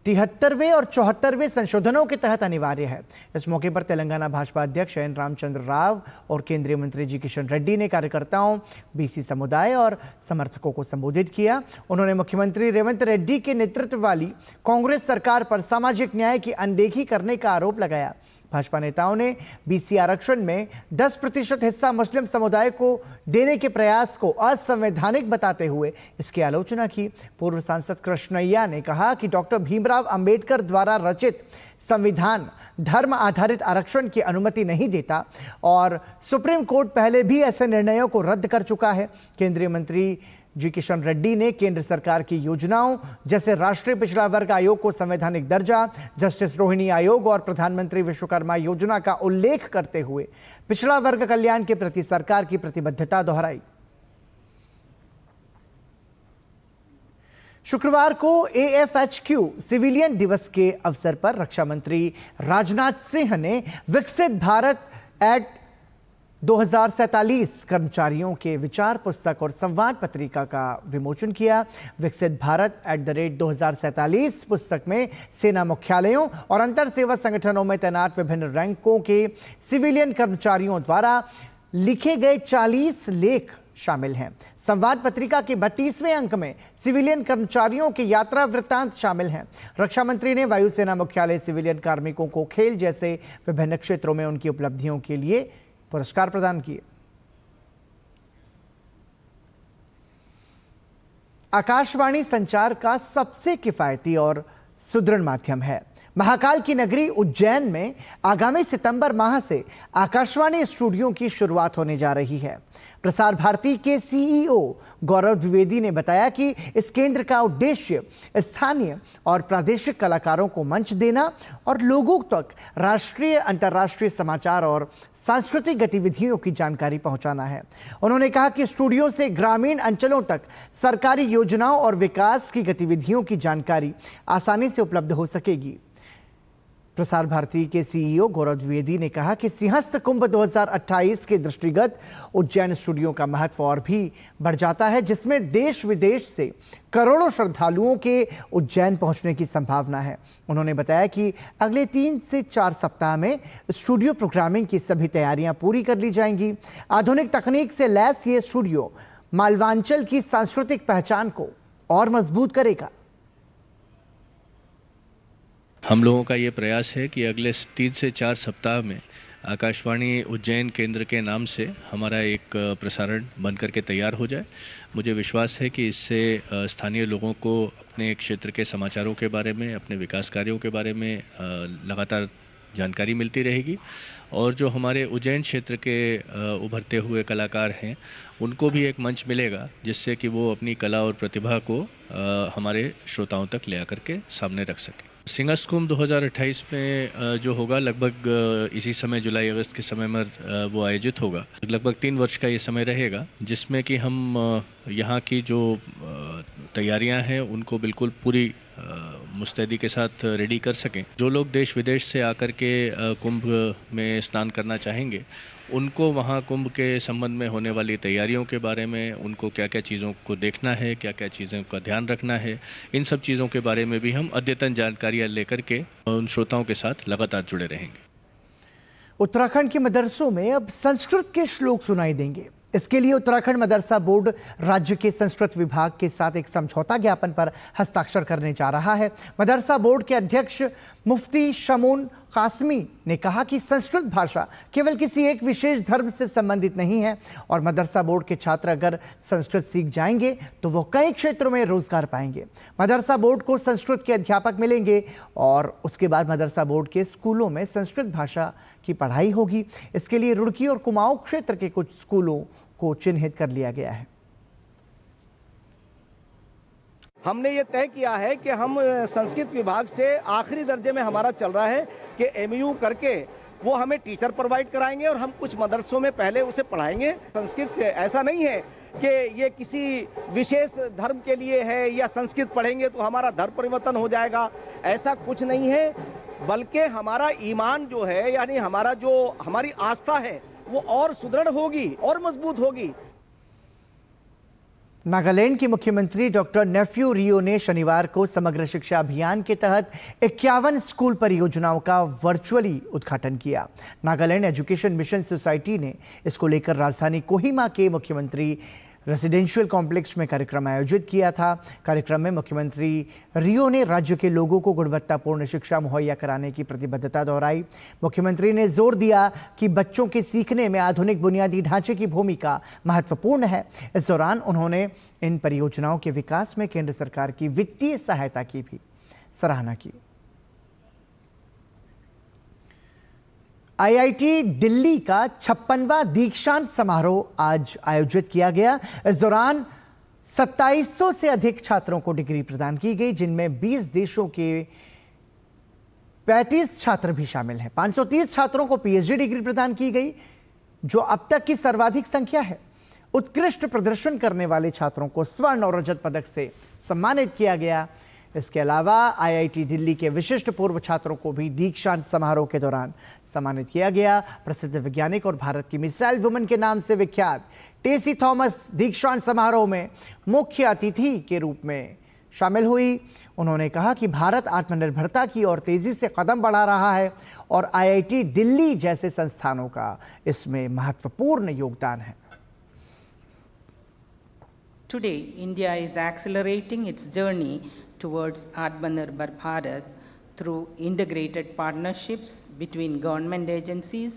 73वें और 74वें संशोधनों के तहत अनिवार्य है। इस मौके पर तेलंगाना भाजपा अध्यक्ष एन रामचंद्र राव और केंद्रीय मंत्री जी किशन रेड्डी ने कार्यकर्ताओं, बीसी समुदाय और समर्थकों को संबोधित किया। उन्होंने मुख्यमंत्री रेवंत रेड्डी के नेतृत्व वाली कांग्रेस सरकार पर सामाजिक न्याय की अनदेखी करने का आरोप लगाया। भाजपा नेताओं ने बीसी आरक्षण में 10% हिस्सा मुस्लिम समुदाय को देने के प्रयास को असंवैधानिक बताते हुए इसकी आलोचना की। पूर्व सांसद कृष्णैया ने कहा कि डॉक्टर भीमराव अंबेडकर द्वारा रचित संविधान धर्म आधारित आरक्षण की अनुमति नहीं देता और सुप्रीम कोर्ट पहले भी ऐसे निर्णयों को रद्द कर चुका है। केंद्रीय मंत्री जी किशन रेड्डी ने केंद्र सरकार की योजनाओं जैसे राष्ट्रीय पिछड़ा वर्ग आयोग को संवैधानिक दर्जा, जस्टिस रोहिणी आयोग और प्रधानमंत्री विश्वकर्मा योजना का उल्लेख करते हुए पिछड़ा वर्ग कल्याण के प्रति सरकार की प्रतिबद्धता दोहराई। शुक्रवार को AFHQ सिविलियन दिवस के अवसर पर रक्षा मंत्री राजनाथ सिंह ने विकसित भारत एट 2047 कर्मचारियों के विचार पुस्तक और संवाद पत्रिका का विमोचन किया। विकसित भारत @2047 पुस्तक में सेना मुख्यालयों और अंतर सेवा संगठनों में तैनात विभिन्न रैंकों के सिविलियन कर्मचारियों द्वारा लिखे गए 40 लेख शामिल हैं। संवाद पत्रिका के 32वें अंक में सिविलियन कर्मचारियों के यात्रा वृत्तांत शामिल हैं। रक्षा मंत्री ने वायुसेना मुख्यालय सिविलियन कार्मिकों को खेल जैसे विभिन्न क्षेत्रों में उनकी उपलब्धियों के लिए पुरस्कार प्रदान किए। आकाशवाणी संचार का सबसे किफायती और सुदृढ़ माध्यम है। महाकाल की नगरी उज्जैन में आगामी सितंबर माह से आकाशवाणी स्टूडियो की शुरुआत होने जा रही है। प्रसार भारती के CEO गौरव द्विवेदी ने बताया कि इस केंद्र का उद्देश्य स्थानीय और प्रादेशिक कलाकारों को मंच देना और लोगों तक राष्ट्रीय, अंतर्राष्ट्रीय समाचार और सांस्कृतिक गतिविधियों की जानकारी पहुंचाना है। उन्होंने कहा कि स्टूडियो से ग्रामीण अंचलों तक सरकारी योजनाओं और विकास की गतिविधियों की जानकारी आसानी से उपलब्ध हो सकेगी। प्रसार भारती के सीईओ गौरव द्विवेदी ने कहा कि सिंहस्थ कुंभ 2028 के दृष्टिगत उज्जैन स्टूडियो का महत्व और भी बढ़ जाता है, जिसमें देश विदेश से करोड़ों श्रद्धालुओं के उज्जैन पहुंचने की संभावना है। उन्होंने बताया कि अगले 3 से 4 सप्ताह में स्टूडियो प्रोग्रामिंग की सभी तैयारियां पूरी कर ली जाएंगी। आधुनिक तकनीक से लैस ये स्टूडियो मालवांचल की सांस्कृतिक पहचान को और मजबूत करेगा।
हम लोगों का ये प्रयास है कि अगले 3 से 4 सप्ताह में आकाशवाणी उज्जैन केंद्र के नाम से हमारा एक प्रसारण बनकर के तैयार हो जाए। मुझे विश्वास है कि इससे स्थानीय लोगों को अपने क्षेत्र के समाचारों के बारे में, अपने विकास कार्यों के बारे में लगातार जानकारी मिलती रहेगी और जो हमारे उज्जैन क्षेत्र के उभरते हुए कलाकार हैं उनको भी एक मंच मिलेगा जिससे कि वो अपनी कला और प्रतिभा को हमारे श्रोताओं तक ले आकर के सामने रख सकें। सिंहस्थ कुंभ 2028 में जो होगा लगभग इसी समय जुलाई अगस्त के समय में वो आयोजित होगा। लगभग 3 वर्ष का ये समय रहेगा जिसमें कि हम यहाँ की जो तैयारियां हैं उनको बिल्कुल पूरी मुस्तैदी के साथ रेडी कर सकें। जो लोग देश विदेश से आकर के कुंभ में स्नान करना चाहेंगे उनको वहाँ कुंभ के संबंध में होने वाली तैयारियों के बारे में, उनको क्या क्या चीज़ों को देखना है, क्या क्या चीज़ों का ध्यान रखना है, इन सब चीज़ों के बारे में भी हम अद्यतन जानकारियाँ लेकर के उन श्रोताओं के साथ लगातार जुड़े रहेंगे।
उत्तराखंड के मदरसों में अब संस्कृत के श्लोक सुनाई देंगे। इसके लिए उत्तराखंड मदरसा बोर्ड राज्य के संस्कृत विभाग के साथ एक समझौता ज्ञापन पर हस्ताक्षर करने जा रहा है। मदरसा बोर्ड के अध्यक्ष मुफ्ती शमून कासमी ने कहा कि संस्कृत भाषा केवल किसी एक विशेष धर्म से संबंधित नहीं है और मदरसा बोर्ड के छात्र अगर संस्कृत सीख जाएंगे तो वो कई क्षेत्रों में रोजगार पाएंगे। मदरसा बोर्ड को संस्कृत के अध्यापक मिलेंगे और उसके बाद मदरसा बोर्ड के स्कूलों में संस्कृत भाषा की पढ़ाई होगी। इसके लिए रुड़की और कुमाऊं क्षेत्र के कुछ स्कूलों को चिन्हित कर लिया गया है।
हमने ये तय किया है कि हम संस्कृत विभाग से आखिरी दर्जे में हमारा चल रहा है कि एमयू करके वो हमें टीचर प्रोवाइड कराएंगे और हम कुछ मदरसों में पहले उसे पढ़ाएंगे। संस्कृत ऐसा नहीं है कि ये किसी विशेष धर्म के लिए है या संस्कृत पढ़ेंगे तो हमारा धर्म परिवर्तन हो जाएगा, ऐसा कुछ नहीं है, बल्कि हमारा ईमान जो है यानी हमारी आस्था है वो और सुदृढ़ होगी और मजबूत होगी।
नागालैंड के मुख्यमंत्री डॉक्टर नेफ्यू रियो ने शनिवार को समग्र शिक्षा अभियान के तहत 51 स्कूल परियोजनाओं का वर्चुअली उद्घाटन किया। नागालैंड एजुकेशन मिशन सोसाइटी ने इसको लेकर राजधानी कोहिमा के मुख्यमंत्री रेसिडेंशियल कॉम्प्लेक्स में कार्यक्रम आयोजित किया था। कार्यक्रम में मुख्यमंत्री रियो ने राज्य के लोगों को गुणवत्तापूर्ण शिक्षा मुहैया कराने की प्रतिबद्धता दोहराई। मुख्यमंत्री ने जोर दिया कि बच्चों के सीखने में आधुनिक बुनियादी ढांचे की भूमिका महत्वपूर्ण है। इस दौरान उन्होंने इन परियोजनाओं के विकास में केंद्र सरकार की वित्तीय सहायता की भी सराहना की। आईआईटी दिल्ली का 56वां दीक्षांत समारोह आज आयोजित किया गया। इस दौरान 2700 से अधिक छात्रों को डिग्री प्रदान की गई, जिनमें 20 देशों के 35 छात्र भी शामिल हैं। 530 छात्रों को पीएचडी डिग्री प्रदान की गई, जो अब तक की सर्वाधिक संख्या है। उत्कृष्ट प्रदर्शन करने वाले छात्रों को स्वर्ण और रजत पदक से सम्मानित किया गया। इसके अलावा आईआईटी दिल्ली के विशिष्ट पूर्व छात्रों को भी दीक्षांत समारोह के दौरान सम्मानित किया गया। प्रसिद्ध वैज्ञानिक और भारत की मिसाइल वुमन के नाम से विख्यात टेसी थॉमस दीक्षांत समारोह में मुख्य अतिथि के रूप में शामिल हुई। उन्होंने कहा कि भारत आत्मनिर्भरता की ओर तेजी से कदम बढ़ा रहा है और आईआईटी दिल्ली जैसे संस्थानों का इसमें महत्वपूर्ण योगदान है।
Today, India is accelerating its journey towards Atmanirbhar Bharat through integrated partnerships between government agencies,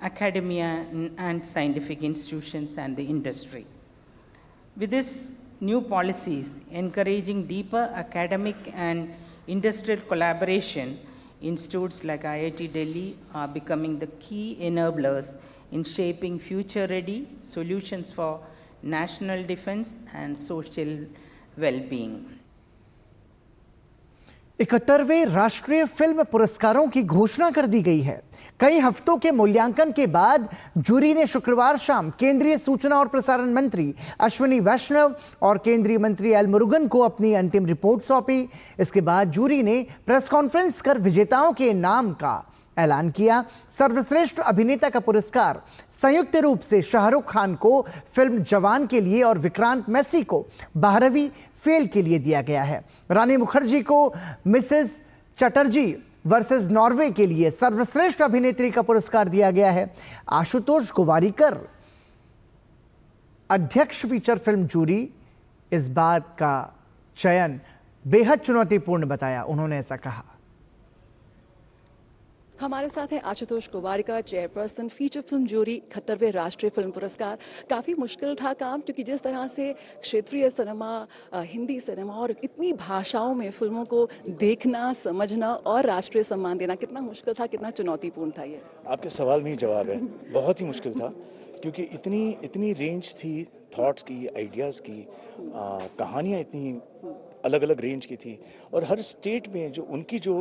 academia and scientific institutions and the industry. With these new policies encouraging deeper academic and industrial collaboration, institutes like IIT Delhi are becoming the key enablers in shaping future-ready solutions for national defense and social well-being.
71वें राष्ट्रीय फिल्म पुरस्कारों की घोषणा कर दी गई है। कई हफ्तों के मूल्यांकन के बाद जूरी ने शुक्रवार शाम केंद्रीय सूचना और प्रसारण मंत्री अश्विनी वैष्णव और केंद्रीय मंत्री एल मुरुगन को अपनी अंतिम रिपोर्ट सौंपी। इसके बाद जूरी ने प्रेस कॉन्फ्रेंस कर विजेताओं के नाम का ऐलान किया। सर्वश्रेष्ठ अभिनेता का पुरस्कार संयुक्त रूप से शाहरुख खान को फिल्म जवान के लिए और विक्रांत मैसी को 12वीं फेल के लिए दिया गया है। रानी मुखर्जी को मिसेस चटर्जी वर्सेस नॉर्वे के लिए सर्वश्रेष्ठ अभिनेत्री का पुरस्कार दिया गया है। आशुतोष गोवारिकर अध्यक्ष फीचर फिल्म जूरी इस बात का चयन बेहद चुनौतीपूर्ण बताया। उन्होंने ऐसा कहा।
हमारे साथ हैं Ashutosh Gowariker, chairperson feature film jury 71वें राष्ट्रीय फिल्म पुरस्कार। काफ़ी मुश्किल था काम, क्योंकि जिस तरह से क्षेत्रीय सिनेमा, हिंदी सिनेमा और इतनी भाषाओं में फिल्मों को देखना, समझना और राष्ट्रीय सम्मान देना कितना मुश्किल था, कितना चुनौतीपूर्ण था ये?
आपके सवाल में ही जवाब है। बहुत ही मुश्किल था, क्योंकि इतनी रेंज थी थॉट्स की, आइडियाज़ की, कहानियाँ इतनी अलग अलग रेंज की थी, और हर स्टेट में जो उनकी जो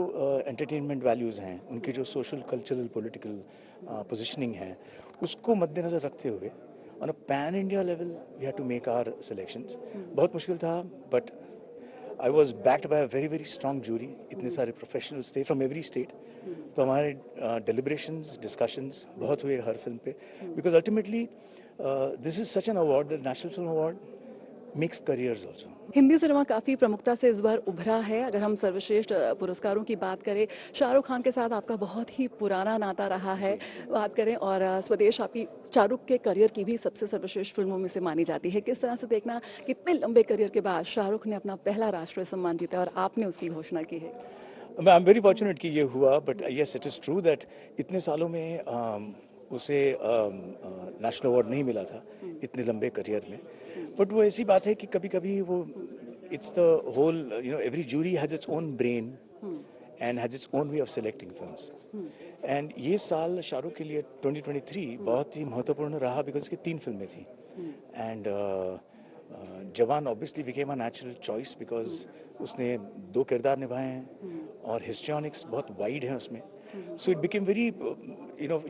एंटरटेनमेंट वैल्यूज़ हैं, उनकी जो सोशल, कल्चरल, पॉलिटिकल पोजीशनिंग है, उसको मद्देनज़र रखते हुए on a pan India level we had to make our selections. बहुत मुश्किल था, but I was backed by a very very strong jury. इतने सारे प्रोफेशनल्स थे फ्रॉम एवरी स्टेट, तो हमारे डेलिब्रेशंस, डिस्कशंस बहुत हुए हर फिल्म पे, because ultimately this is such an award, the national film award makes careers also.
Hindi cinema काफ़ी प्रमुखता से इस बार उभरा है। अगर हम सर्वश्रेष्ठ पुरस्कारों की बात करें, शाहरुख खान के साथ आपका बहुत ही पुराना नाता रहा है। बात करें और स्वदेश आपकी शाहरुख के करियर की भी सबसे सर्वश्रेष्ठ फिल्मों में से मानी जाती है। किस तरह से देखना, कितने लंबे करियर के बाद शाहरुख ने अपना पहला राष्ट्रीय सम्मान जीता और आपने उसकी घोषणा की है?
आई एम वेरी फॉर्चुनेट कि ये हुआ, but yes it is true that इतने सालों में उसे नेशनल अवार्ड नहीं मिला था इतने लंबे करियर में। बट वो ऐसी बात है कि कभी कभी वो it's the whole, you know, every jury has its own brain and has its own way of selecting films. And ये साल शाहरुख के लिए 2023 बहुत ही महत्वपूर्ण रहा, बिकॉज उसकी 3 फिल्में थी। एंड जवान obviously became a natural choice, because उसने 2 किरदार निभाए हैं और हिस्ट्रियोनिक्स बहुत वाइड है उसमें। So it became very,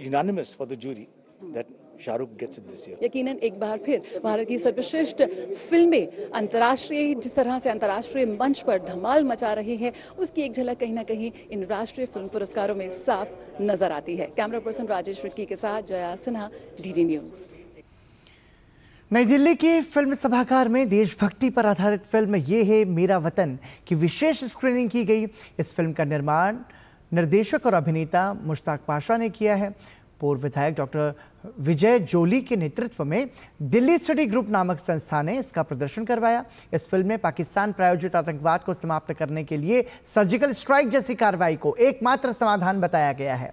unanimous for the jury that Shahrukh gets it this year.
यकीनन एक बार फिर भारत की सर्वश्रेष्ठ फिल्में अंतर्राष्ट्रीय, जिस तरह से अंतर्राष्ट्रीय मंच पर धमाल मचा रही है, उसकी एक झलक कहीं ना कहीं इन राष्ट्रीय फिल्म पुरस्कारों में साफ नजर आती है। कैमरा पर्सन राजेश रिक्की के साथ जया सिन्हा, डीडी न्यूज।
नई दिल्ली के फिल्म सभागार में देशभक्ति पर आधारित फिल्म ये है मेरा वतन की विशेष स्क्रीनिंग की गई। इस फिल्म का निर्माण निर्देशक और अभिनेता मुश्ताक पाशा ने किया है। पूर्व विधायक डॉक्टर विजय जोली के नेतृत्व में दिल्ली स्टडी ग्रुप नामक संस्था ने इसका प्रदर्शन करवाया। इस फिल्म में पाकिस्तान प्रायोजित आतंकवाद को समाप्त करने के लिए सर्जिकल स्ट्राइक जैसी कार्रवाई को एकमात्र समाधान बताया गया है।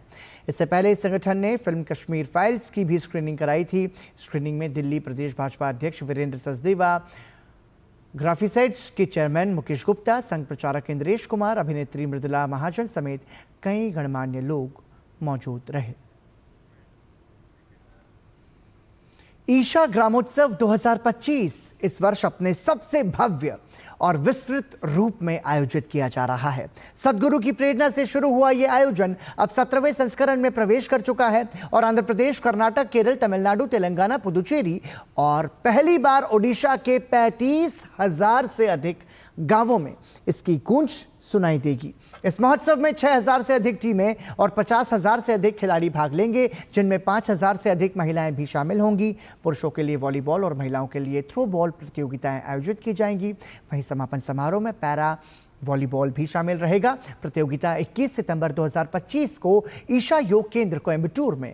इससे पहले इस संगठन ने फिल्म कश्मीर फाइल्स की भी स्क्रीनिंग कराई थी। स्क्रीनिंग में दिल्ली प्रदेश भाजपा अध्यक्ष वीरेंद्र सचदेवा, ग्राफिसाइट्स के चेयरमैन मुकेश गुप्ता, संघ प्रचारक इंद्रेश कुमार, अभिनेत्री मृदुला महाजन समेत कई गणमान्य लोग मौजूद रहे। ईशा ग्रामोत्सव 2025 इस वर्ष अपने सबसे भव्य और विस्तृत रूप में आयोजित किया जा रहा है। सदगुरु की प्रेरणा से शुरू हुआ यह आयोजन अब 17वें संस्करण में प्रवेश कर चुका है और आंध्र प्रदेश, कर्नाटक, केरल, तमिलनाडु, तेलंगाना, पुदुचेरी और पहली बार ओडिशा के 35,000 से अधिक गांवों में इसकी गूंज सुनाई देगी। इस महोत्सव में 6,000 से अधिक टीमें और 50,000 से अधिक खिलाड़ी भाग लेंगे, जिनमें 5,000 से अधिक महिलाएं भी शामिल होंगी। पुरुषों के लिए वॉलीबॉल और महिलाओं के लिए थ्रो बॉल प्रतियोगिताएं आयोजित की जाएंगी। वहीं समापन समारोह में पैरा वॉलीबॉल भी शामिल रहेगा। प्रतियोगिता 21 सितंबर 2025 को ईशा योग केंद्र कोयम्बटूर में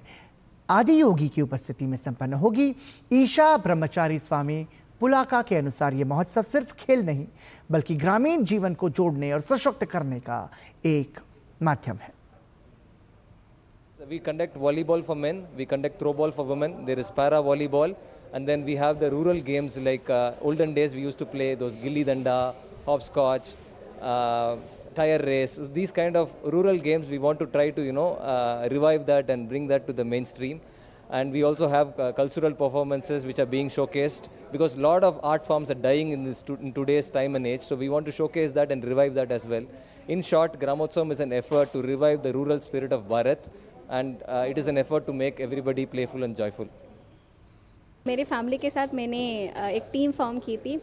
आदि योगी की उपस्थिति में संपन्न होगी। ईशा ब्रह्मचारी स्वामी पुलाका के अनुसार ये महोत्सव सिर्फ खेल नहीं, बल्कि ग्रामीण जीवन को जोड़ने और सशक्त करने का एक माध्यम है।
We conduct volleyball for men, we conduct throw ball for women, there is para volleyball, and then we have the rural games like olden days we used to play those gilli danda, hopscotch, tire race. These kind of rural games we want to try to revive that and bring that to the mainstream. And we also have cultural performances which are being showcased, because a lot of art forms are dying in today's time and age. So we want to showcase that and revive that as well. In short, Gramotsavam is an effort to revive the rural spirit of Bharat, and it is an effort to make everybody playful and joyful.
मेरे फैमिली के साथ मैंने एक टीम फॉर्म की थी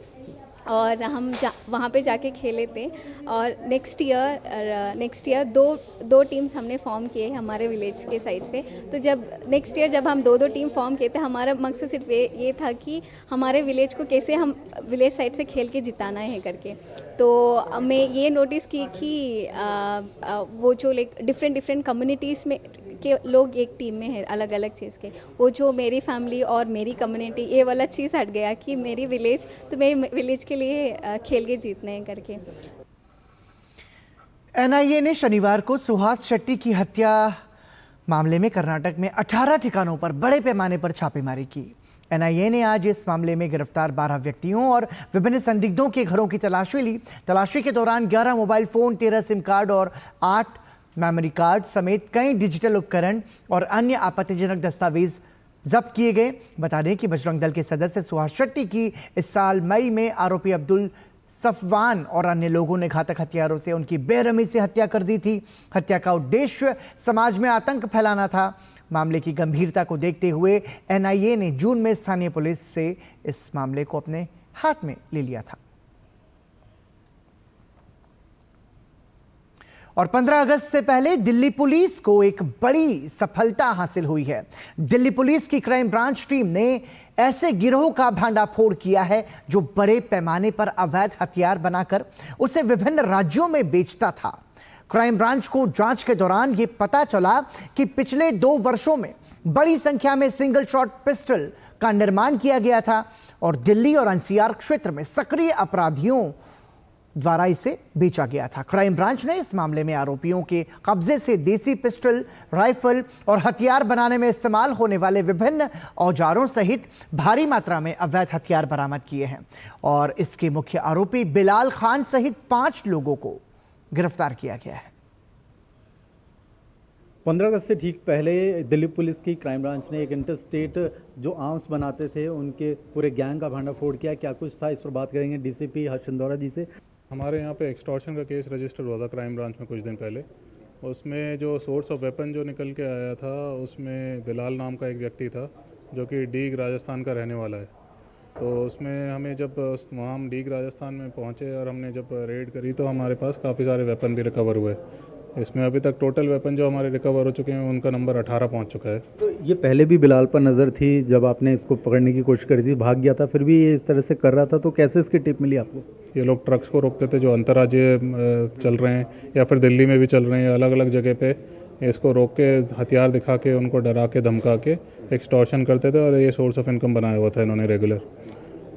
और हम वहाँ पे जाके खेले थे, और नेक्स्ट ईयर दो टीम्स हमने फॉर्म किए हमारे विलेज के साइड से। तो जब नेक्स्ट ईयर जब हम दो टीम फॉर्म किए थे, हमारा मकसद सिर्फ ये था कि हमारे विलेज को कैसे हम विलेज साइड से खेल के जिताना है करके। तो मैं ये नोटिस की कि वो जो लाइक डिफरेंट कम्युनिटीज़ में के लोग एक टीम में है, अलग अलग चीज़ के, वो जो मेरी फैमिली और मेरी कम्युनिटी, ये वाला चीज़ हट गया कि मेरी विलेज, तो मेरे विलेज के लिए खेल के जीतने हैं करके।
एनआईए ने शनिवार को सुहास शेट्टी की हत्या मामले में कर्नाटक में 18 ठिकानों पर बड़े पैमाने पर छापेमारी की। एनआईए ने आज इस मामले में गिरफ्तार 12 व्यक्तियों और विभिन्न संदिग्धों के घरों की तलाशी ली। तलाशी के दौरान 11 मोबाइल फोन, 13 सिम कार्ड और 8 मेमोरी कार्ड समेत कई डिजिटल उपकरण और अन्य आपत्तिजनक दस्तावेज जब्त किए गए। बता दें कि बजरंग दल के सदस्य सुहास शेट्टी की इस साल मई में आरोपी अब्दुल सफवान और अन्य लोगों ने घातक हथियारों से उनकी बेरहमी से हत्या कर दी थी। हत्या का उद्देश्य समाज में आतंक फैलाना था। मामले की गंभीरता को देखते हुए एनआईए ने जून में स्थानीय पुलिस से इस मामले को अपने हाथ में ले लिया था। और 15 अगस्त से पहले दिल्ली पुलिस को एक बड़ी सफलता हासिल हुई है। दिल्ली पुलिस की क्राइम ब्रांच टीम ने ऐसे गिरोह का भांडाफोड़ किया है जो बड़े पैमाने पर अवैध हथियार बनाकर उसे विभिन्न राज्यों में बेचता था। क्राइम ब्रांच को जांच के दौरान यह पता चला कि पिछले 2 वर्षों में बड़ी संख्या में सिंगल शॉट पिस्टल का निर्माण किया गया था और दिल्ली और एनसीआर क्षेत्र में सक्रिय अपराधियों द्वारा इसे बेचा गया था। क्राइम ब्रांच ने इस मामले में आरोपियों के कब्जे से देसी पिस्टल, राइफल और हथियार बनाने में इस्तेमाल होने वाले विभिन्न औजारों सहित भारी मात्रा में अवैध हथियार बरामद किए हैं और इसके मुख्य आरोपी बिलाल खान सहित 5 लोगों को गिरफ्तार किया गया है।
15 अगस्त से ठीक पहले दिल्ली पुलिस की क्राइम ब्रांच ने एक इंटरस्टेट जो आर्म्स बनाते थे उनके पूरे गैंग का भांडाफोड़ किया। क्या कुछ था, इस पर बात करेंगे डीसीपी हर्ष चंदौरा जी से।
हमारे यहाँ पे एक्सटॉर्शन का केस रजिस्टर हुआ था क्राइम ब्रांच में कुछ दिन पहले। उसमें जो सोर्स ऑफ वेपन जो निकल के आया था उसमें बिलाल नाम का एक व्यक्ति था जो कि डीग राजस्थान का रहने वाला है। तो उसमें हमें जब वहाँ हम डीग राजस्थान में पहुँचे और हमने जब रेड करी तो हमारे पास काफ़ी सारे वेपन भी रिकवर हुए। इसमें अभी तक टोटल वेपन जो हमारे रिकवर हो चुके हैं उनका नंबर 18 पहुंच चुका है।
तो ये पहले भी बिलाल पर नज़र थी, जब आपने इसको पकड़ने की कोशिश करी थी भाग गया था, फिर भी ये इस तरह से कर रहा था, तो कैसे इसकी टिप मिली आपको?
ये लोग ट्रक्स को रोकते थे जो अंतर्राज्यीय चल रहे हैं या फिर दिल्ली में भी चल रहे हैं, अलग अलग जगह पे इसको रोक के हथियार दिखा के उनको डरा के धमका के एक्सटॉर्शन करते थे और ये सोर्स ऑफ इनकम बनाया हुआ था इन्होंने रेगुलर।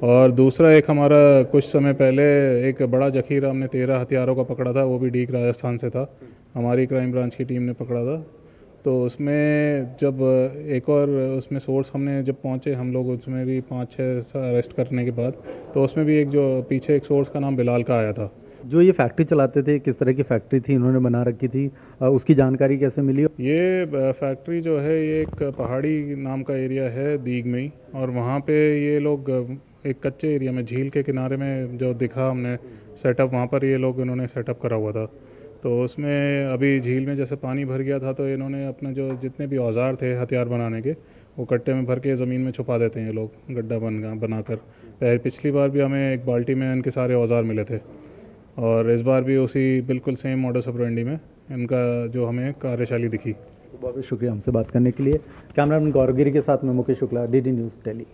और दूसरा एक हमारा कुछ समय पहले एक बड़ा जखीरा हमने 13 हथियारों का पकड़ा था, वो भी डीग राजस्थान से था, हमारी क्राइम ब्रांच की टीम ने पकड़ा था। तो उसमें जब एक और उसमें सोर्स हमने जब पहुंचे हम लोग, उसमें भी 5-6 अरेस्ट करने के बाद, तो उसमें भी एक जो पीछे एक सोर्स का नाम बिलाल का आया था।
जो ये फैक्ट्री चलाते थे, किस तरह की फैक्ट्री थी इन्होंने बना रखी थी, उसकी जानकारी कैसे मिली?
ये फैक्ट्री जो है ये एक पहाड़ी नाम का एरिया है दीग में ही, और वहाँ पे ये लोग एक कच्चे एरिया में झील के किनारे में जो दिखा हमने सेटअप, वहाँ पर ये लोग इन्होंने सेटअप करा हुआ था। तो उसमें अभी झील में जैसे पानी भर गया था तो इन्होंने अपने जो जितने भी औजार थे हथियार बनाने के वो कट्टे में भर के ज़मीन में छुपा देते हैं ये लोग, गड्ढा बनाकर। पिछली बार भी हमें एक बाल्टी में इनके सारे औजार मिले थे और इस बार भी उसी बिल्कुल सेम मॉडस ऑपरेंडी में इनका जो हमें कार्यशैली दिखी।
बहुत बहुत शुक्रिया हमसे बात करने के लिए। कैमरामैन गौरव गिरी के साथ में Mukesh Shukla, DD news Delhi.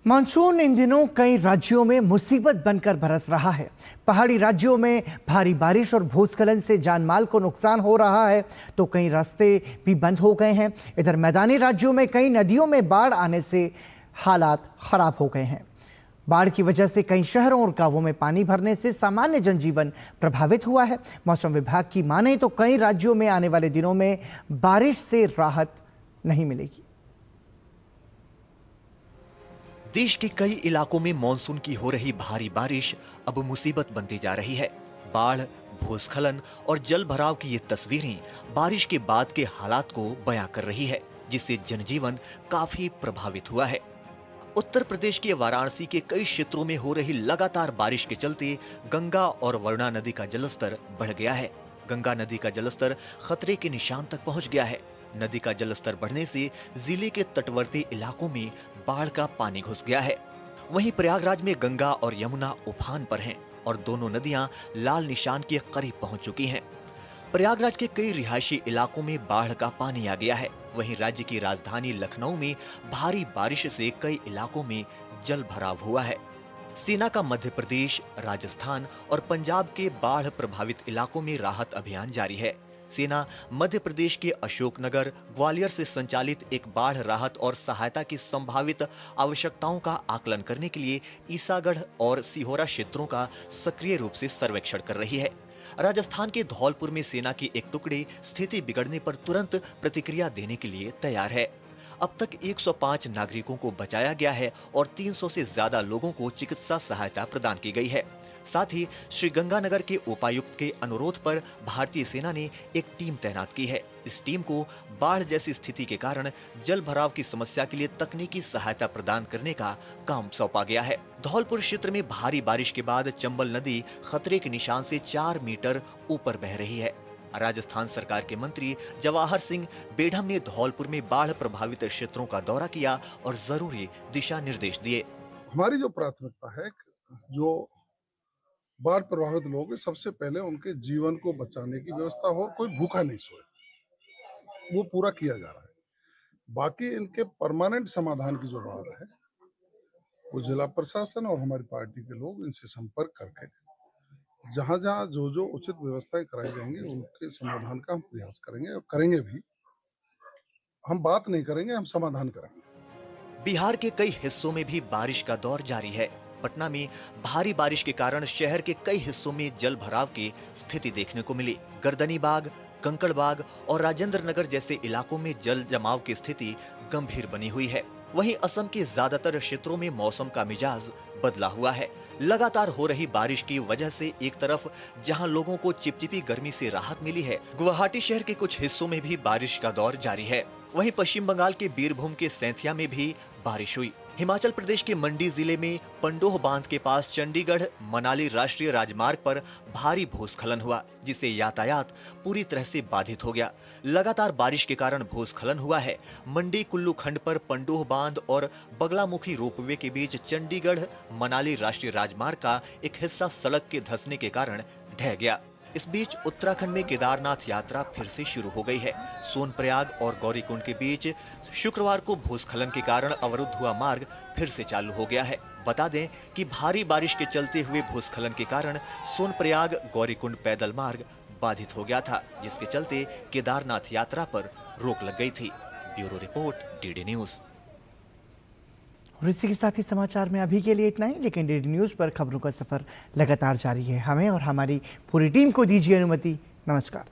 Monsoon इन दिनों कई राज्यों में मुसीबत बनकर बरस रहा है। पहाड़ी राज्यों में भारी बारिश और भूस्खलन से जानमाल को नुकसान हो रहा है तो कई रास्ते भी बंद हो गए हैं। इधर मैदानी राज्यों में कई नदियों में बाढ़ आने से हालात खराब हो गए हैं। बाढ़ की वजह से कई शहरों और गांवों में पानी भरने से सामान्य जनजीवन प्रभावित हुआ है। मौसम विभाग की माने तो कई राज्यों में आने वाले दिनों में बारिश से राहत नहीं मिलेगी।
देश के कई इलाकों में मॉनसून की हो रही भारी बारिश अब मुसीबत बनती जा रही है। बाढ़, भूस्खलन और जल भराव की ये तस्वीरें बारिश के बाद के हालात को बयां कर रही है। जिससे जनजीवन काफी प्रभावित हुआ है। उत्तर प्रदेश के वाराणसी के कई क्षेत्रों में हो रही लगातार बारिश के चलते गंगा और वरुणा नदी का जलस्तर बढ़ गया है। गंगा नदी का जलस्तर खतरे के निशान तक पहुंच गया है। नदी का जलस्तर बढ़ने से जिले के तटवर्ती इलाकों में बाढ़ का पानी घुस गया है। वहीं प्रयागराज में गंगा और यमुना उफान पर हैं और दोनों नदियां लाल निशान के करीब पहुंच चुकी हैं। प्रयागराज के कई रिहायशी इलाकों में बाढ़ का पानी आ गया है। वहीं राज्य की राजधानी लखनऊ में भारी बारिश से कई इलाकों में जल भराव हुआ है। सेना का मध्य प्रदेश, राजस्थान और पंजाब के बाढ़ प्रभावित इलाकों में राहत अभियान जारी है। सेना मध्य प्रदेश के अशोकनगर, ग्वालियर से संचालित एक बाढ़ राहत और सहायता की संभावित आवश्यकताओं का आकलन करने के लिए ईसागढ़ और सिहोरा क्षेत्रों का सक्रिय रूप से सर्वेक्षण कर रही है। राजस्थान के धौलपुर में सेना की एक टुकड़ी स्थिति बिगड़ने पर तुरंत प्रतिक्रिया देने के लिए तैयार है। अब तक 105 नागरिकों को बचाया गया है और 300 से ज्यादा लोगों को चिकित्सा सहायता प्रदान की गई है। साथ ही श्रीगंगानगर के उपायुक्त के अनुरोध पर भारतीय सेना ने एक टीम तैनात की है। इस टीम को बाढ़ जैसी स्थिति के कारण जल भराव की समस्या के लिए तकनीकी सहायता प्रदान करने का काम सौंपा गया है। धौलपुर क्षेत्र में भारी बारिश के बाद चंबल नदी खतरे के निशान से 4 मीटर ऊपर बह रही है। राजस्थान सरकार के मंत्री जवाहर सिंह बेढम ने धौलपुर में बाढ़ प्रभावित क्षेत्रों का दौरा किया और जरूरी दिशा निर्देश दिए।
हमारी जो प्राथमिकता है, जो बाढ़ प्रभावित लोग हैं, सबसे पहले उनके जीवन को बचाने की व्यवस्था हो, कोई भूखा नहीं सोए, वो पूरा किया जा रहा है। बाकी इनके परमानेंट समाधान की जो बात है, वो जिला प्रशासन और हमारी पार्टी के लोग इनसे संपर्क करके जहां जहां जो उचित व्यवस्थाएं कराई जाएंगी उनके समाधान का हम प्रयास करेंगे और करेंगे भी। हम बात नहीं करेंगे, हम समाधान करेंगे।
बिहार के कई हिस्सों में भी बारिश का दौर जारी है। पटना में भारी बारिश के कारण शहर के कई हिस्सों में जल भराव की स्थिति देखने को मिली। गर्दनीबाग, कंकड़बाग और राजेंद्र नगर जैसे इलाकों में जल जमाव की स्थिति गंभीर बनी हुई है। वहीं असम के ज्यादातर क्षेत्रों में मौसम का मिजाज बदला हुआ है। लगातार हो रही बारिश की वजह से एक तरफ जहां लोगों को चिपचिपी गर्मी से राहत मिली है, गुवाहाटी शहर के कुछ हिस्सों में भी बारिश का दौर जारी है। वहीं पश्चिम बंगाल के बीरभूम के सैंथिया में भी बारिश हुई। हिमाचल प्रदेश के मंडी जिले में पंडोह बांध के पास चंडीगढ़ मनाली राष्ट्रीय राजमार्ग पर भारी भूस्खलन हुआ, जिससे यातायात पूरी तरह से बाधित हो गया। लगातार बारिश के कारण भूस्खलन हुआ है। मंडी कुल्लू खंड पर पंडोह बांध और बगलामुखी रोपवे के बीच चंडीगढ़ मनाली राष्ट्रीय राजमार्ग का एक हिस्सा सड़क के धंसने के कारण ढह गया। इस बीच उत्तराखंड में केदारनाथ यात्रा फिर से शुरू हो गई है। सोनप्रयाग और गौरीकुंड के बीच शुक्रवार को भूस्खलन के कारण अवरुद्ध हुआ मार्ग फिर से चालू हो गया है। बता दें कि भारी बारिश के चलते हुए भूस्खलन के कारण सोनप्रयाग गौरीकुंड पैदल मार्ग बाधित हो गया था, जिसके चलते केदारनाथ यात्रा पर रोक लग गई थी। Bureau report, DD news.
और इसी के साथ ही समाचार में अभी के लिए इतना ही, लेकिन डीडी न्यूज़ पर खबरों का सफर लगातार जारी है। हमें और हमारी पूरी टीम को दीजिए अनुमति। नमस्कार।